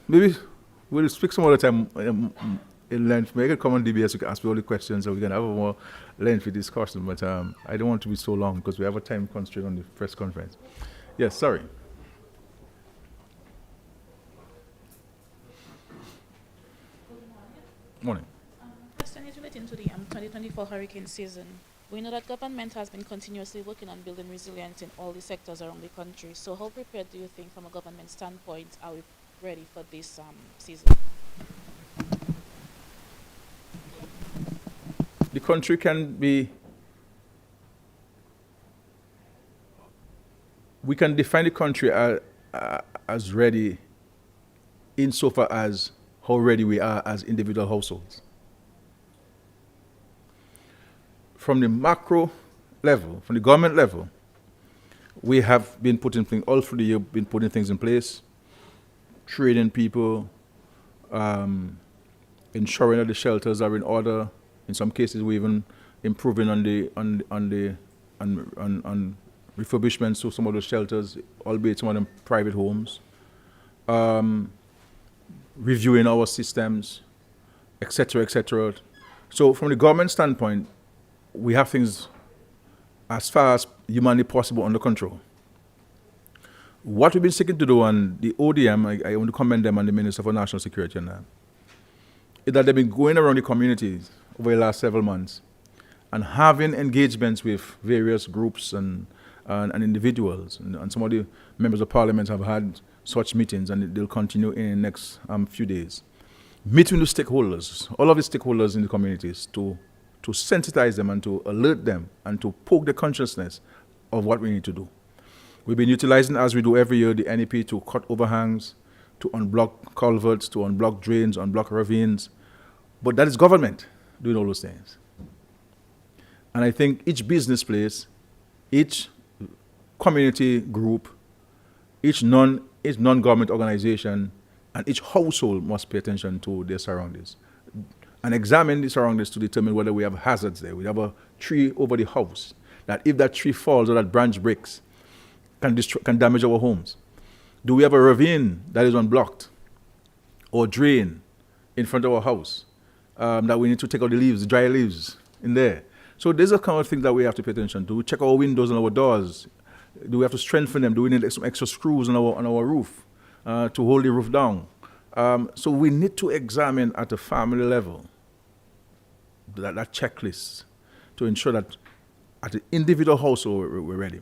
Maybe we'll speak some other time in length. Maybe I can come on DBS, you can ask me all the questions, so we can have a more lengthy discussion. But I don't want to be so long because we have a time constraint on the press conference. Yes, sorry. Morning. Question is relating to the 2024 hurricane season. We know that government has been continuously working on building resilience in all the sectors around the country. So how prepared do you think from a government standpoint are we ready for this season? The country can be, we can define the country as ready insofar as how ready we are as individual households. From the macro level, from the government level, we have been putting things, all through the year, been putting things in place, training people, ensuring that the shelters are in order. In some cases, we're even improving on refurbishments to some of those shelters, albeit some of them private homes. Reviewing our systems, etc., etc. So from the government standpoint, we have things as far as humanly possible under control. What we've been seeking to do, and the ODM, I want to commend them and the Minister for National Security on that, is that they've been going around the communities over the last several months and having engagements with various groups and individuals. And some of the members of parliament have had such meetings, and they'll continue in the next few days. Meeting the stakeholders, all of the stakeholders in the communities, to sensitize them and to alert them and to poke the consciousness of what we need to do. We've been utilizing, as we do every year, the NEP to cut overhangs, to unblock culverts, to unblock drains, unblock ravines. But that is government doing all those things. And I think each business place, each community group each non-government organization and each household must pay attention to their surroundings and examine the surroundings to determine whether we have hazards there. We have a tree over the house that if that tree falls or that branch breaks, can damage our homes. Do we have a ravine that is unblocked or drain in front of our house that we need to take out the leaves, the dry leaves in there? So these are kind of things that we have to pay attention to. We check our windows and our doors. Do we have to strengthen them? Do we need some extra screws on our roof to hold the roof down? So we need to examine at a family level that checklist to ensure that at the individual household we're ready.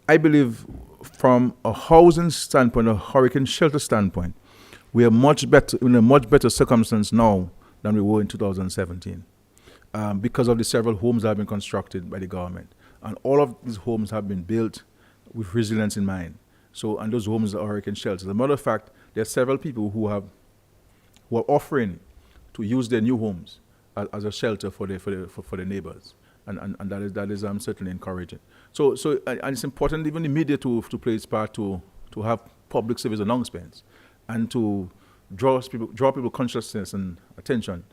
I believe from a housing standpoint, a hurricane shelter standpoint, we are in a much better circumstance now than we were in 2017 because of the several homes that have been constructed by the government. And all of these homes have been built with resilience in mind. So, and those homes are hurricane shelters. As a matter of fact, there are several people who are offering to use their new homes as a shelter for the neighbors. And that is certainly encouraging. So and it's important even the media to play its part to have public service announcements and to draw people consciousness and attention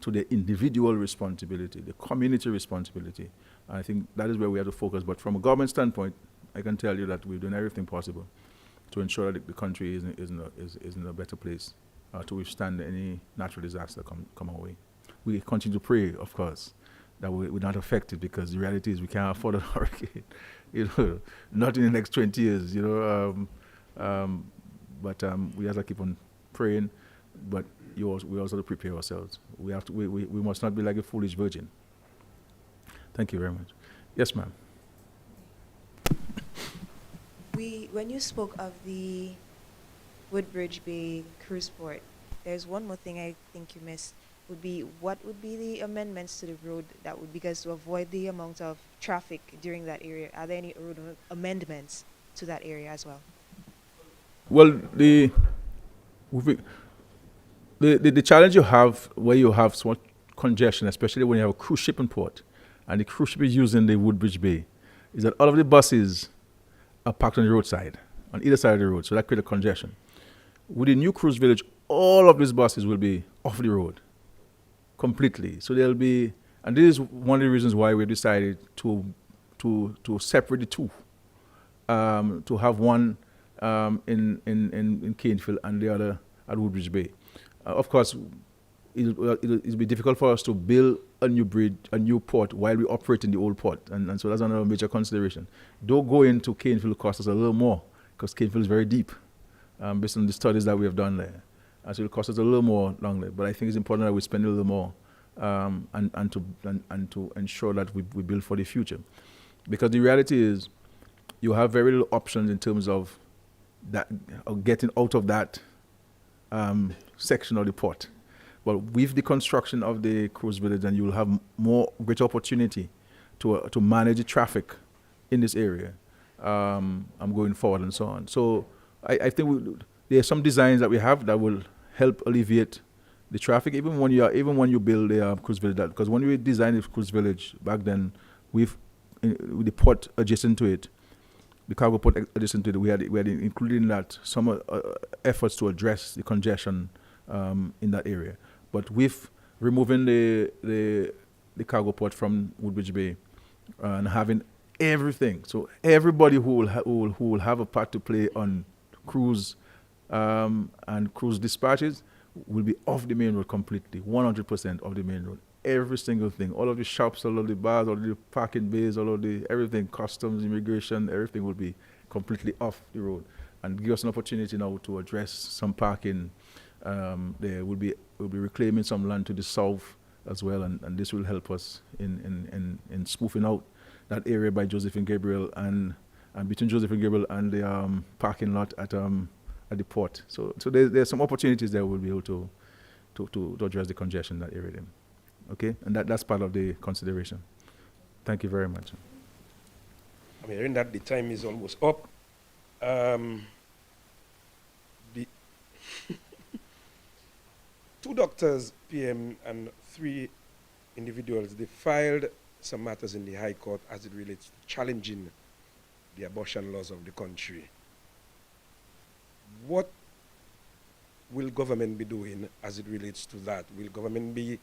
to their individual responsibility, the community responsibility. And I think that is where we have to focus. But from a government standpoint, I can tell you that we've done everything possible to ensure that the country is in a better place to withstand any natural disaster come our way. We continue to pray, of course, that we're not affected, because the reality is we can't afford a hurricane, not in the next 20 years, but we have to keep on praying, but we also have to prepare ourselves. We must not be like a foolish virgin. Thank you very much. Yes, ma'am. When you spoke of the Woodbridge Bay cruise port, there's one more thing I think you missed. What would be the amendments to the road that would, because to avoid the amount of traffic during that area, are there any road amendments to that area as well? Well, the challenge you have where you have so much congestion, especially when you have a cruise shipping port, and the cruise ship is using the Woodbridge Bay, is that all of the buses are parked on the roadside, on either side of the road, so that creates a congestion. With the new cruise village, all of these buses will be off the road completely. So there'll be, and this is one of the reasons why we decided to separate the two, to have one in Canefield and the other at Woodbridge Bay. Of course, it'll be difficult for us to build a new bridge, a new port, while we operate in the old port, and so that's another major consideration. Though going to Canefield costs us a little more, because Canefield is very deep, based on the studies that we have done there. So it'll cost us a little more long there, but I think it's important that we spend a little more, and to ensure that we build for the future, because the reality is you have very little options in terms of that, of getting out of that section of the port. But with the construction of the cruise village, then you will have greater opportunity to manage the traffic in this area, going forward and so on. So I think there are some designs that we have that will help alleviate the traffic, even when you build a cruise village. Because when we designed the cruise village back then, with the port adjacent to it, the cargo port adjacent to it, we had included in that some efforts to address the congestion in that area. But with removing the cargo port from Woodbridge Bay and having everything, so everybody who will have a part to play on cruise and cruise dispatches will be off the main road completely, 100% of the main road. Every single thing, all of the shops, all of the bars, all of the parking bays, all of the everything, customs, immigration, everything will be completely off the road, and give us an opportunity now to address some parking. There will be reclaiming some land to the south as well, and this will help us in smoothing out that area by Joseph and Gabriel and between Joseph and Gabriel and the parking lot at the port. So there's some opportunities there we'll be able to address the congestion in that area then. Okay, and that's part of the consideration. Thank you very much. I'm hearing that the time is almost up. Two doctors, PM, and 3 individuals, they filed some matters in the High Court as it relates to challenging the abortion laws of the country. what will government be doing as it relates to that? Will government be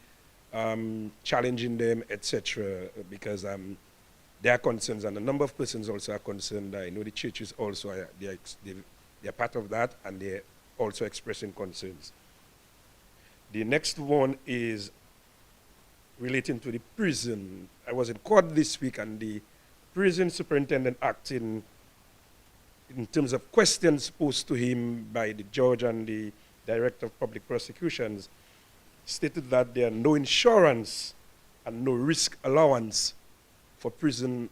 challenging them, etc.? Because there are concerns, and a number of persons also are concerned. I know the churches also they're part of that, and they're also expressing concerns. The next one is relating to the prison. I was in court this week, and the prison superintendent acting in terms of questions posed to him by the judge and the director of public prosecutions stated that there are no insurance and no risk allowance for prison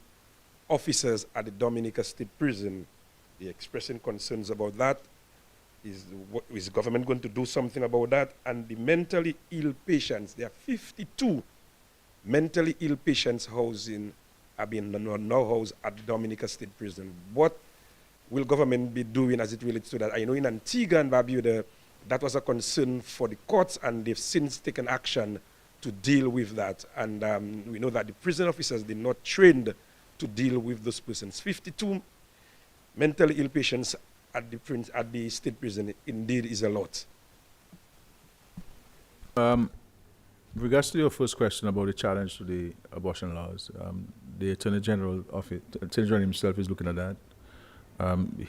officers at the Dominica State Prison. They're expressing concerns about that. Is the government going to do something about that? And the mentally ill patients, there are 52 mentally ill patients are being now housed at the Dominica State Prison. What will government be doing as it relates to that? I know in Antigua and Barbuda, that was a concern for the courts, and they've since taken action to deal with that. And we know that the prison officers did not trained to deal with those persons. 52 mentally ill patients at the state prison indeed is a lot. With regards to your first question about the challenge to the abortion laws, the Attorney General himself is looking at that.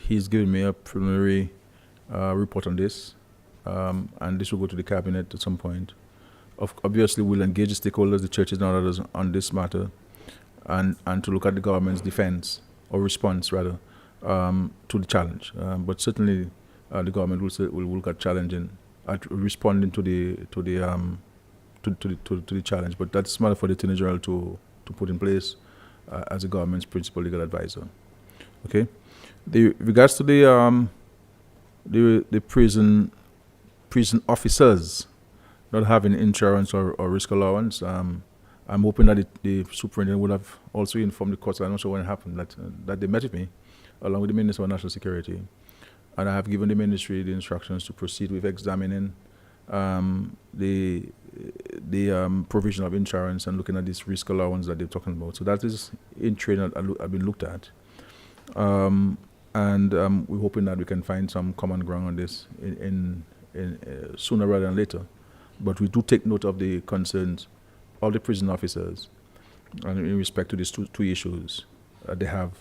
He's given me a preliminary report on this, and this will go to the cabinet at some point. Obviously, we'll engage the stakeholders, the churches and others on this matter, and to look at the government's defense, or response rather, to the challenge. But certainly, the government will look at responding to the challenge. But that's a matter for the Attorney General to put in place as the government's principal legal advisor. Okay. Regards to the prison officers not having insurance or risk allowance, I'm hoping that the superintendent would have also informed the courts. I'm not sure when it happened that they met with me, along with the Minister of National Security, and I have given the ministry the instructions to proceed with examining the provision of insurance and looking at this risk allowance that they're talking about. So that is in training have been looked at. And we're hoping that we can find some common ground on this in sooner rather than later. But we do take note of the concerns of the prison officers and in respect to these two issues they have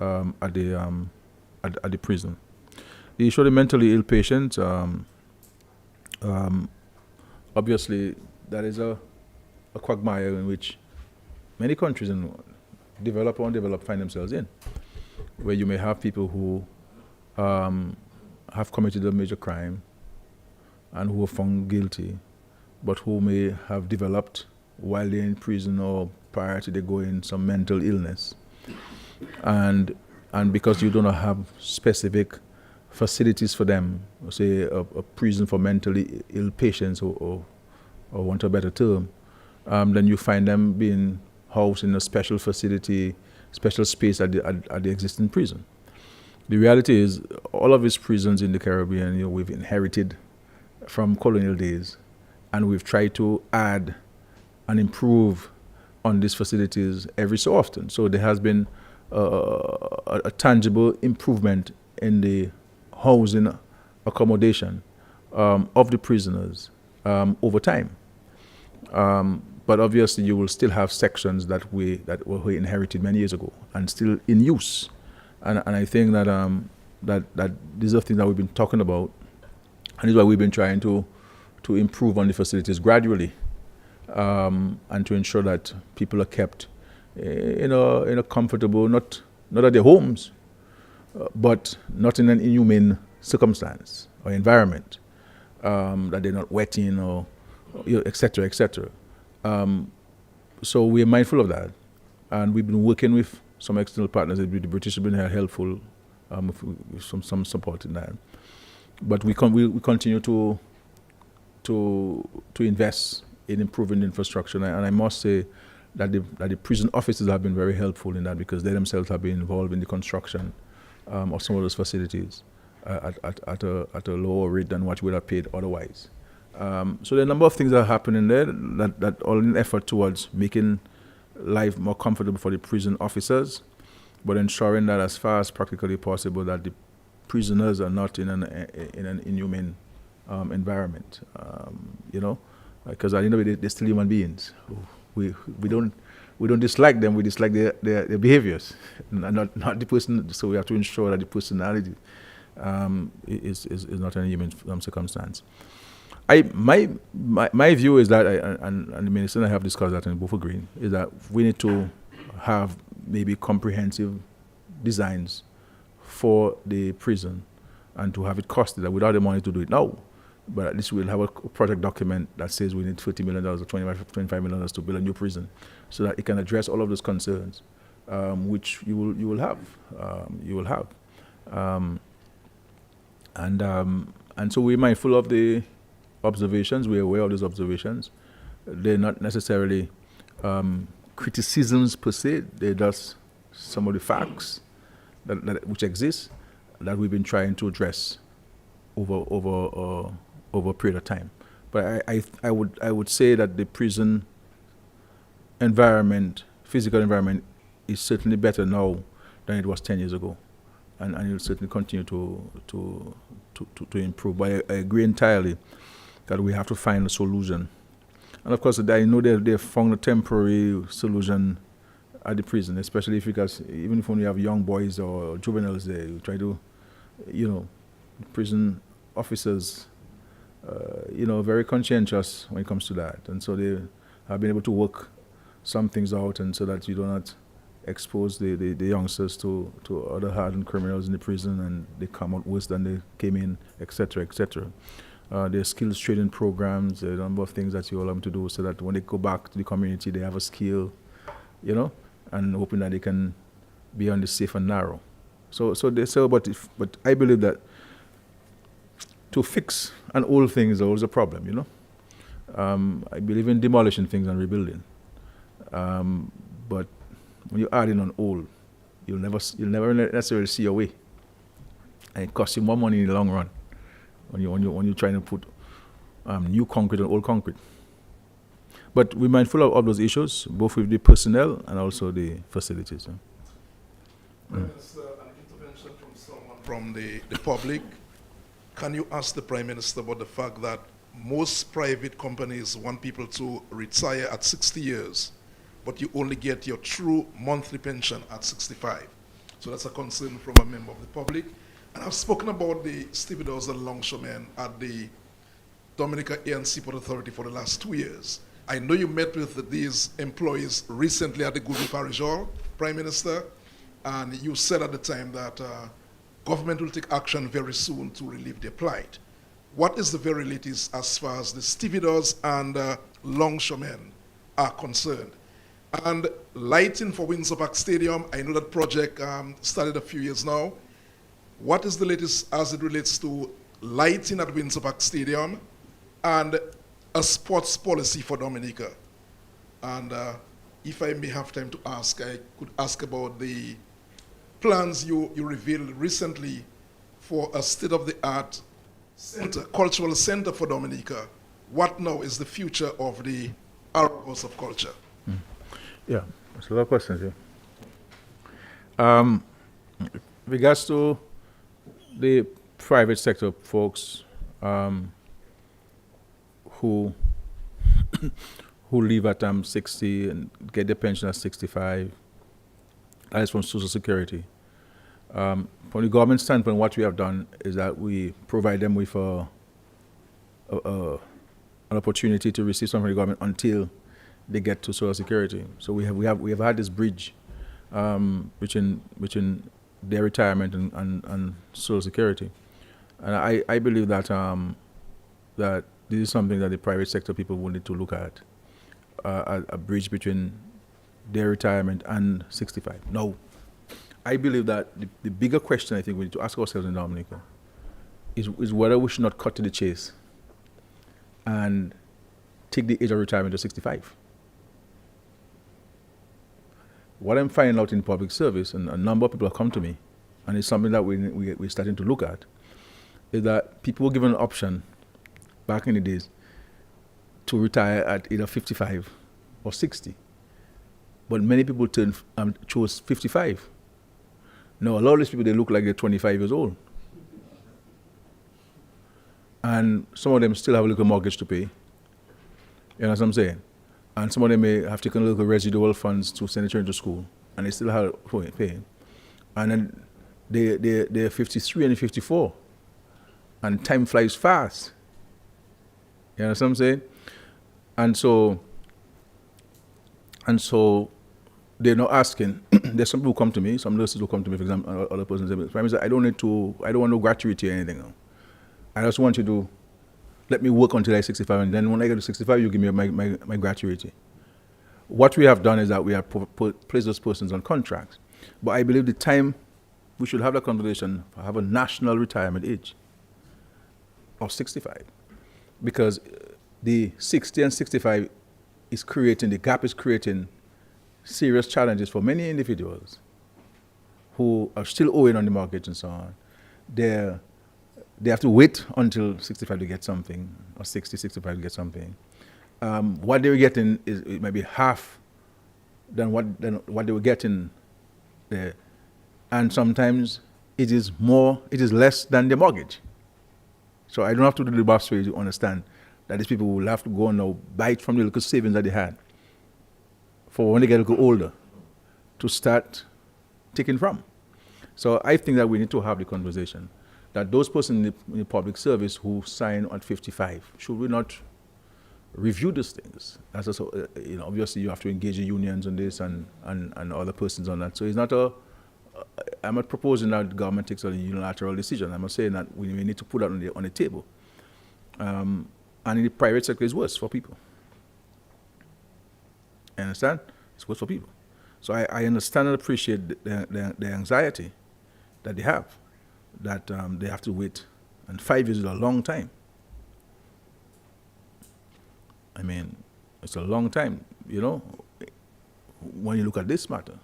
at the prison. The issue of the mentally ill patients, obviously, that is a quagmire in which many countries develop or undeveloped find themselves in, where you may have people who have committed a major crime and who are found guilty, but who may have developed while they're in prison or prior to they going some mental illness. And because you do not have specific facilities for them, say a prison for mentally ill patients, or want a better term, then you find them being housed in a special facility, special space at the existing prison. The reality is, all of these prisons in the Caribbean, we've inherited from colonial days, and we've tried to add and improve on these facilities every so often. So there has been a tangible improvement in the housing accommodation of the prisoners over time. But obviously, you will still have sections that were inherited many years ago and still in use. And I think that these are things that we've been talking about, and this is why we've been trying to improve on the facilities gradually, and to ensure that people are kept in a comfortable, not at their homes, but not in an inhumane circumstance or environment, that they're not wetting or et cetera, et cetera. So we're mindful of that, and we've been working with some external partners. The British have been helpful with some support in that. But we continue to invest in improving the infrastructure, and I must say that the prison officers have been very helpful in that, because they themselves have been involved in the construction of some of those facilities at a lower rate than what we would have paid otherwise. So there are a number of things that are happening there that all in effort towards making life more comfortable for the prison officers, but ensuring that as far as practically possible that the prisoners are not in an inhumane environment, because at the end of the day, they're still human beings. We don't dislike them. We dislike their behaviors, not the person. So we have to ensure that the personality is not an human circumstance. My view is that, and the minister and I have discussed that, and both agree, is that we need to have maybe comprehensive designs for the prison and to have it costed without the money to do it now. But at least we'll have a project document that says we need $30 million or $25 million to build a new prison, so that it can address all of those concerns, which you will have. And so we're mindful of the observations. We're aware of those observations. They're not necessarily criticisms per se. They're just some of the facts that which exist that we've been trying to address over a period of time. But I would say that the prison environment, physical environment, is certainly better now than it was 10 years ago, and it will certainly continue to improve. But I agree entirely that we have to find a solution. And of course, I know they've found a temporary solution at the prison, especially because even if when you have young boys or juveniles there, you try to, prison officers, very conscientious when it comes to that. And so they have been able to work some things out, and so that you do not expose the youngsters to other hardened criminals in the prison, and they come out worse than they came in, etc., etc. There's skills training programs, a number of things that you allow them to do, so that when they go back to the community, they have a skill, and hoping that they can be on the safe and narrow. But I believe that to fix an old thing is always a problem, I believe in demolishing things and rebuilding. But when you add in on old, you'll never necessarily see your way, and it costs you more money in the long run when you're trying to put new concrete on old concrete. But we're mindful of those issues, both with the personnel and also the facilities. Prime Minister, an intervention from someone from the public. Can you ask the Prime Minister about the fact that most private companies want people to retire at 60 years, but you only get your true monthly pension at 65? So that's a concern from a member of the public. And I've spoken about the stevedores and longshoremen at the Dominica Air and Seaport Authority for the last 2 years. I know you met with these employees recently at the Google Parish Hall, Prime Minister, and you said at the time that government will take action very soon to relieve their plight. What is the very latest as far as the stevedores and longshoremen are concerned? And lighting for Windsor Park Stadium, I know that project started a few years now. What is the latest as it relates to lighting at Windsor Park Stadium and a sports policy for Dominica? And if I may have time to ask, I could ask about the plans you revealed recently for a state-of-the-art cultural center for Dominica. What now is the future of the Arab House of Culture? Yeah, that's a lot of questions here. Regards to the private sector folks who leave at 60 and get their pension at 65, that is from Social Security. From the government standpoint, what we have done is that we provide them with an opportunity to receive something from the government until they get to Social Security. So we have had this bridge between their retirement and Social Security, and I believe that that this is something that the private sector people will need to look at, a bridge between their retirement and 65. No, I believe that the bigger question I think we need to ask ourselves in Dominica is whether we should not cut to the chase and take the age of retirement to 65. What I'm finding out in public service, and a number of people have come to me, and it's something that we're starting to look at, is that people were given an option back in the days to retire at either 55 or 60. But many people chose 55. Now, a lot of these people, they look like they're 25 years old. and some of them still have a little mortgage to pay. You know what I'm saying? And some of them may have taken a little residual funds to send their children to school, and they still have paying. And then they're 53 and 54, and time flies fast. You know what I'm saying? And so they're not asking. There's some people who come to me, some nurses who come to me, for example, other persons say, Prime Minister, I don't want no gratuity or anything. No. I just want you to let me work until I'm 65, and then when I get to 65, you give me my gratuity. What we have done is that we have placed those persons on contracts. But I believe the time we should have that conversation, have a national retirement age of 65. Because the 60 and 65 the gap is creating serious challenges for many individuals who are still owing on the mortgage and so on. They have to wait until 65 to get something, or 60, 65 to get something. What they were getting is maybe half than what they were getting there. And sometimes it is less than the mortgage. So I don't have to do the boss way to understand that these people will have to go and now bite from the little savings that they had for when they get a little older to start taking from. So I think that we need to have the conversation that those persons in the public service who sign at 55, should we not review these things? As also, obviously you have to engage the unions on this and other persons on that. So it's not I'm not proposing that the government takes a unilateral decision. I'm not saying that we need to put that on the table. And in the private sector, it's worse for people. You understand? It's worse for people. So I understand and appreciate the anxiety that they have, that they have to wait. And 5 years is a long time. I mean, it's a long time, when you look at this matter.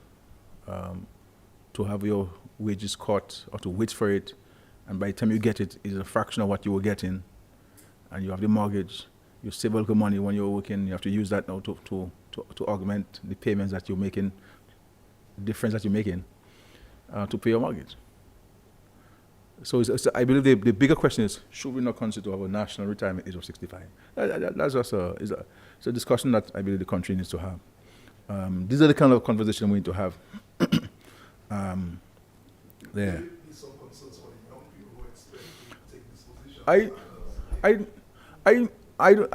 To have your wages cut or to wait for it, and by the time you get it, it's a fraction of what you were getting, and you have the mortgage, you save a little money when you're working, you have to use that now to augment the payments that you're making, the difference that you're making, to pay your mortgage. So I believe the bigger question is, should we not consider our national retirement age of 65? That's just it's a discussion that I believe the country needs to have. These are the kind of conversation we need to have. There. Some concerns for the young people who expect to take this position.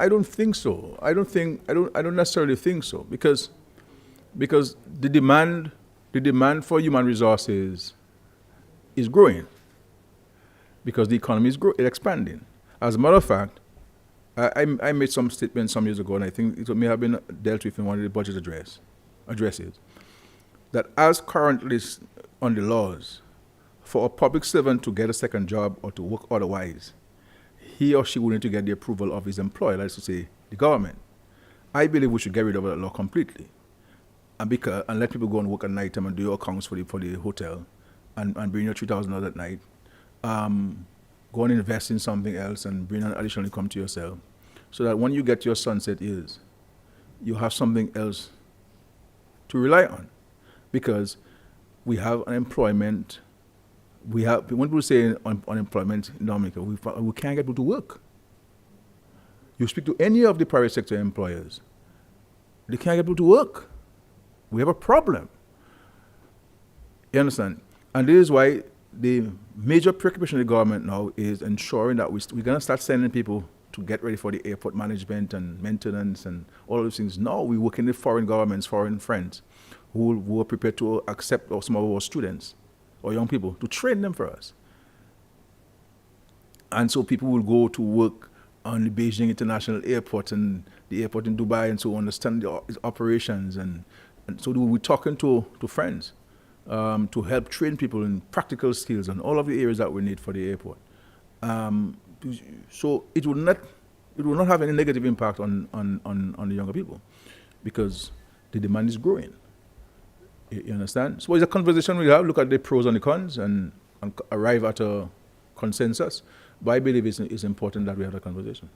I don't think so. I don't necessarily think so, because the demand for human resources is growing, because the economy is expanding. As a matter of fact, I made some statement some years ago, and I think it may have been dealt with in one of the budget addresses, that as currently on the laws, for a public servant to get a second job or to work otherwise, he or she will need to get the approval of his employer, that is to say, the government. I believe we should get rid of that law completely, and let people go and work at night time and do your accounts for the hotel, and bring your $3,000 at night. Go and invest in something else and bring an additional income to yourself, so that when you get your sunset years, you have something else to rely on. Because we have unemployment, when people say unemployment in Dominica, we can't get people to work. You speak to any of the private sector employers, they can't get people to work. We have a problem. You understand? And this is why the major preoccupation of the government now is ensuring that we're going to start sending people to get ready for the airport management and maintenance and all those things. Now we work in the foreign governments, foreign friends, who are prepared to accept some of our students or young people to train them for us. And so people will go to work on the Beijing International Airport and the airport in Dubai, and so understand its operations. And so we're talking to friends to help train people in practical skills and all of the areas that we need for the airport. So it will not have any negative impact on the younger people, because the demand is growing. You understand? So it's a conversation we have, look at the pros and the cons, and arrive at a consensus. But I believe it's important that we have a conversation.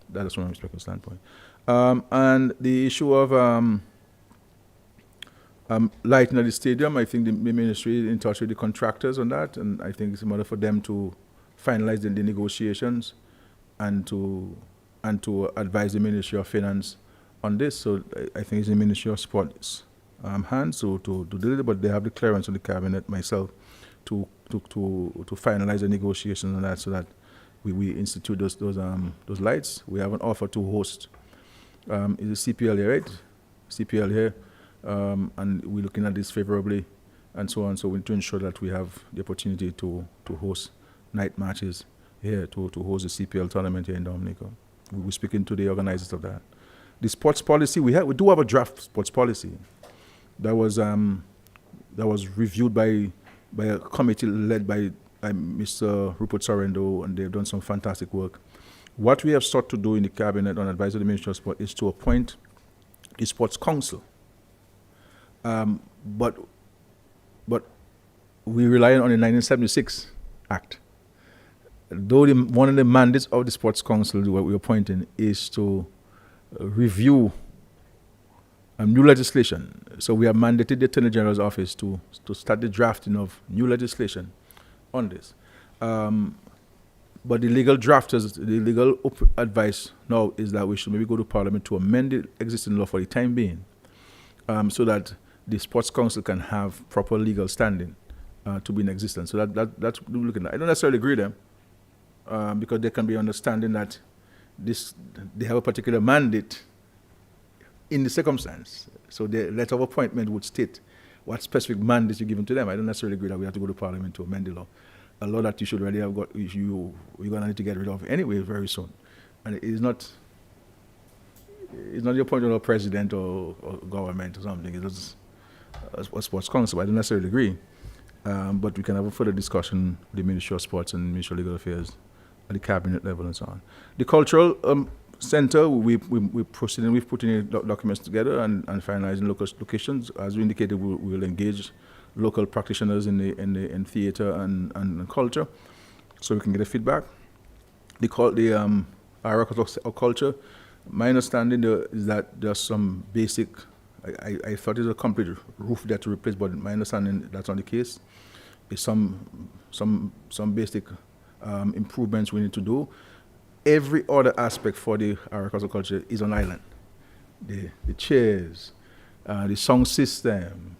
That is from a respectful standpoint. And the issue of lighting at the stadium, I think the ministry is in touch with the contractors on that, and I think it's a matter for them to finalize the negotiations and to advise the Ministry of Finance on this. So I think it's the Ministry of Sports hands to do it, but they have the clearance of the cabinet, myself, to finalize the negotiations on that, so that we institute those lights. We have an offer to host. Is the CPL here, right? CPL here, and we're looking at this favorably, and so on. So we need to ensure that we have the opportunity to host night matches here, to host the CPL tournament here in Dominica. We're speaking to the organizers of that. The sports policy, we do have a draft sports policy that was reviewed by a committee led by Mr. Rupert Sorrento, and they've done some fantastic work. What we have sought to do in the cabinet on advice of the Ministry of Sport is to appoint the Sports Council. But we rely on the 1976 Act. Though one of the mandates of the Sports Council, what we're appointing, is to review new legislation. So we have mandated the Attorney General's office to start the drafting of new legislation on this. But the legal drafters, the legal advice now is that we should maybe go to Parliament to amend the existing law for the time being, so that the Sports Council can have proper legal standing to be in existence. So that's what we're looking at. I don't necessarily agree with them, because there can be understanding that they have a particular mandate in the circumstance. So the letter of appointment would state what specific mandates you're given to them. I don't necessarily agree that we have to go to Parliament to amend the law. A law that you should already have got, you're going to need to get rid of anyway very soon. And it's not the appointment of a president or government or something. It's a sports council. I don't necessarily agree. But we can have a further discussion with the Ministry of Sports and Ministry of Legal Affairs at the cabinet level and so on. The cultural center, we're proceeding with putting documents together and finalizing locations. As we indicated, we will engage local practitioners in theater and culture, so we can get a feedback. The agricultural culture, my understanding is that there's some basic, I thought it was a complete roof there to replace, but my understanding that's not the case. There's some basic improvements we need to do. Every other aspect for the agricultural culture is on island. The chairs, the sound system,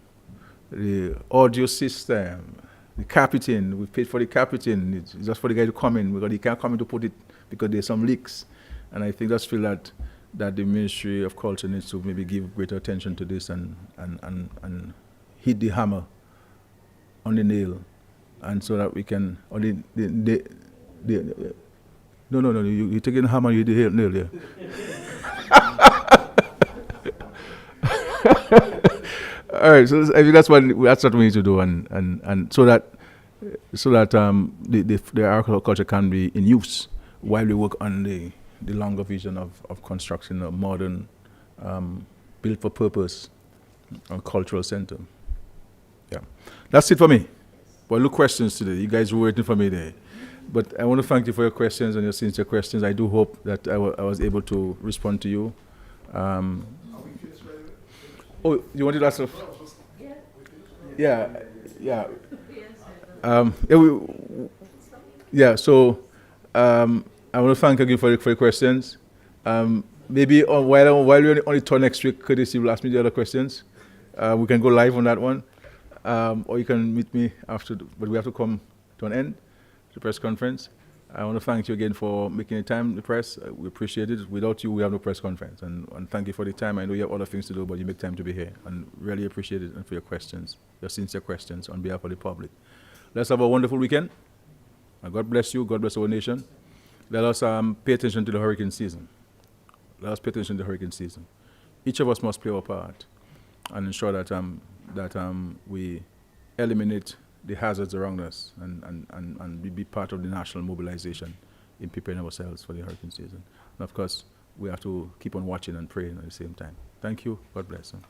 the audio system, the carpeting. We paid for the carpeting. It's just for the guy to come in, because he can't come in to put it because there's some leaks. And I think that's feel that the Ministry of Culture needs to maybe give greater attention to this and hit the hammer on the nail, and so that we can No, you're taking the hammer, you hit the nail there. All right, so I think that's what we need to do, and so that the agriculture can be in use while we work on the longer vision of constructing a modern, built for purpose, cultural center. Yeah, that's it for me. Well, look, questions today. You guys were waiting for me there. But I want to thank you for your questions and your sincere questions. I do hope that I was able to respond to you. Oh, you wanted to ask? Yeah. So I want to thank you again for your questions. Maybe while we're on the tour next week, Curtis, you will ask me the other questions. We can go live on that one. Or you can meet me after, but we have to come to an end. The press conference. I want to thank you again for making the time, the press. We appreciate it. Without you, we have no press conference. And thank you for the time. I know you have other things to do, but you make time to be here. And really appreciate it, and for your questions, your sincere questions on behalf of the public. Let's have a wonderful weekend. And God bless you. God bless our nation. Let us pay attention to the hurricane season. Let us pay attention to the hurricane season. Each of us must play our part and ensure that we eliminate the hazards around us and be part of the national mobilization in preparing ourselves for the hurricane season. And of course, we have to keep on watching and praying at the same time. Thank you. God bless you.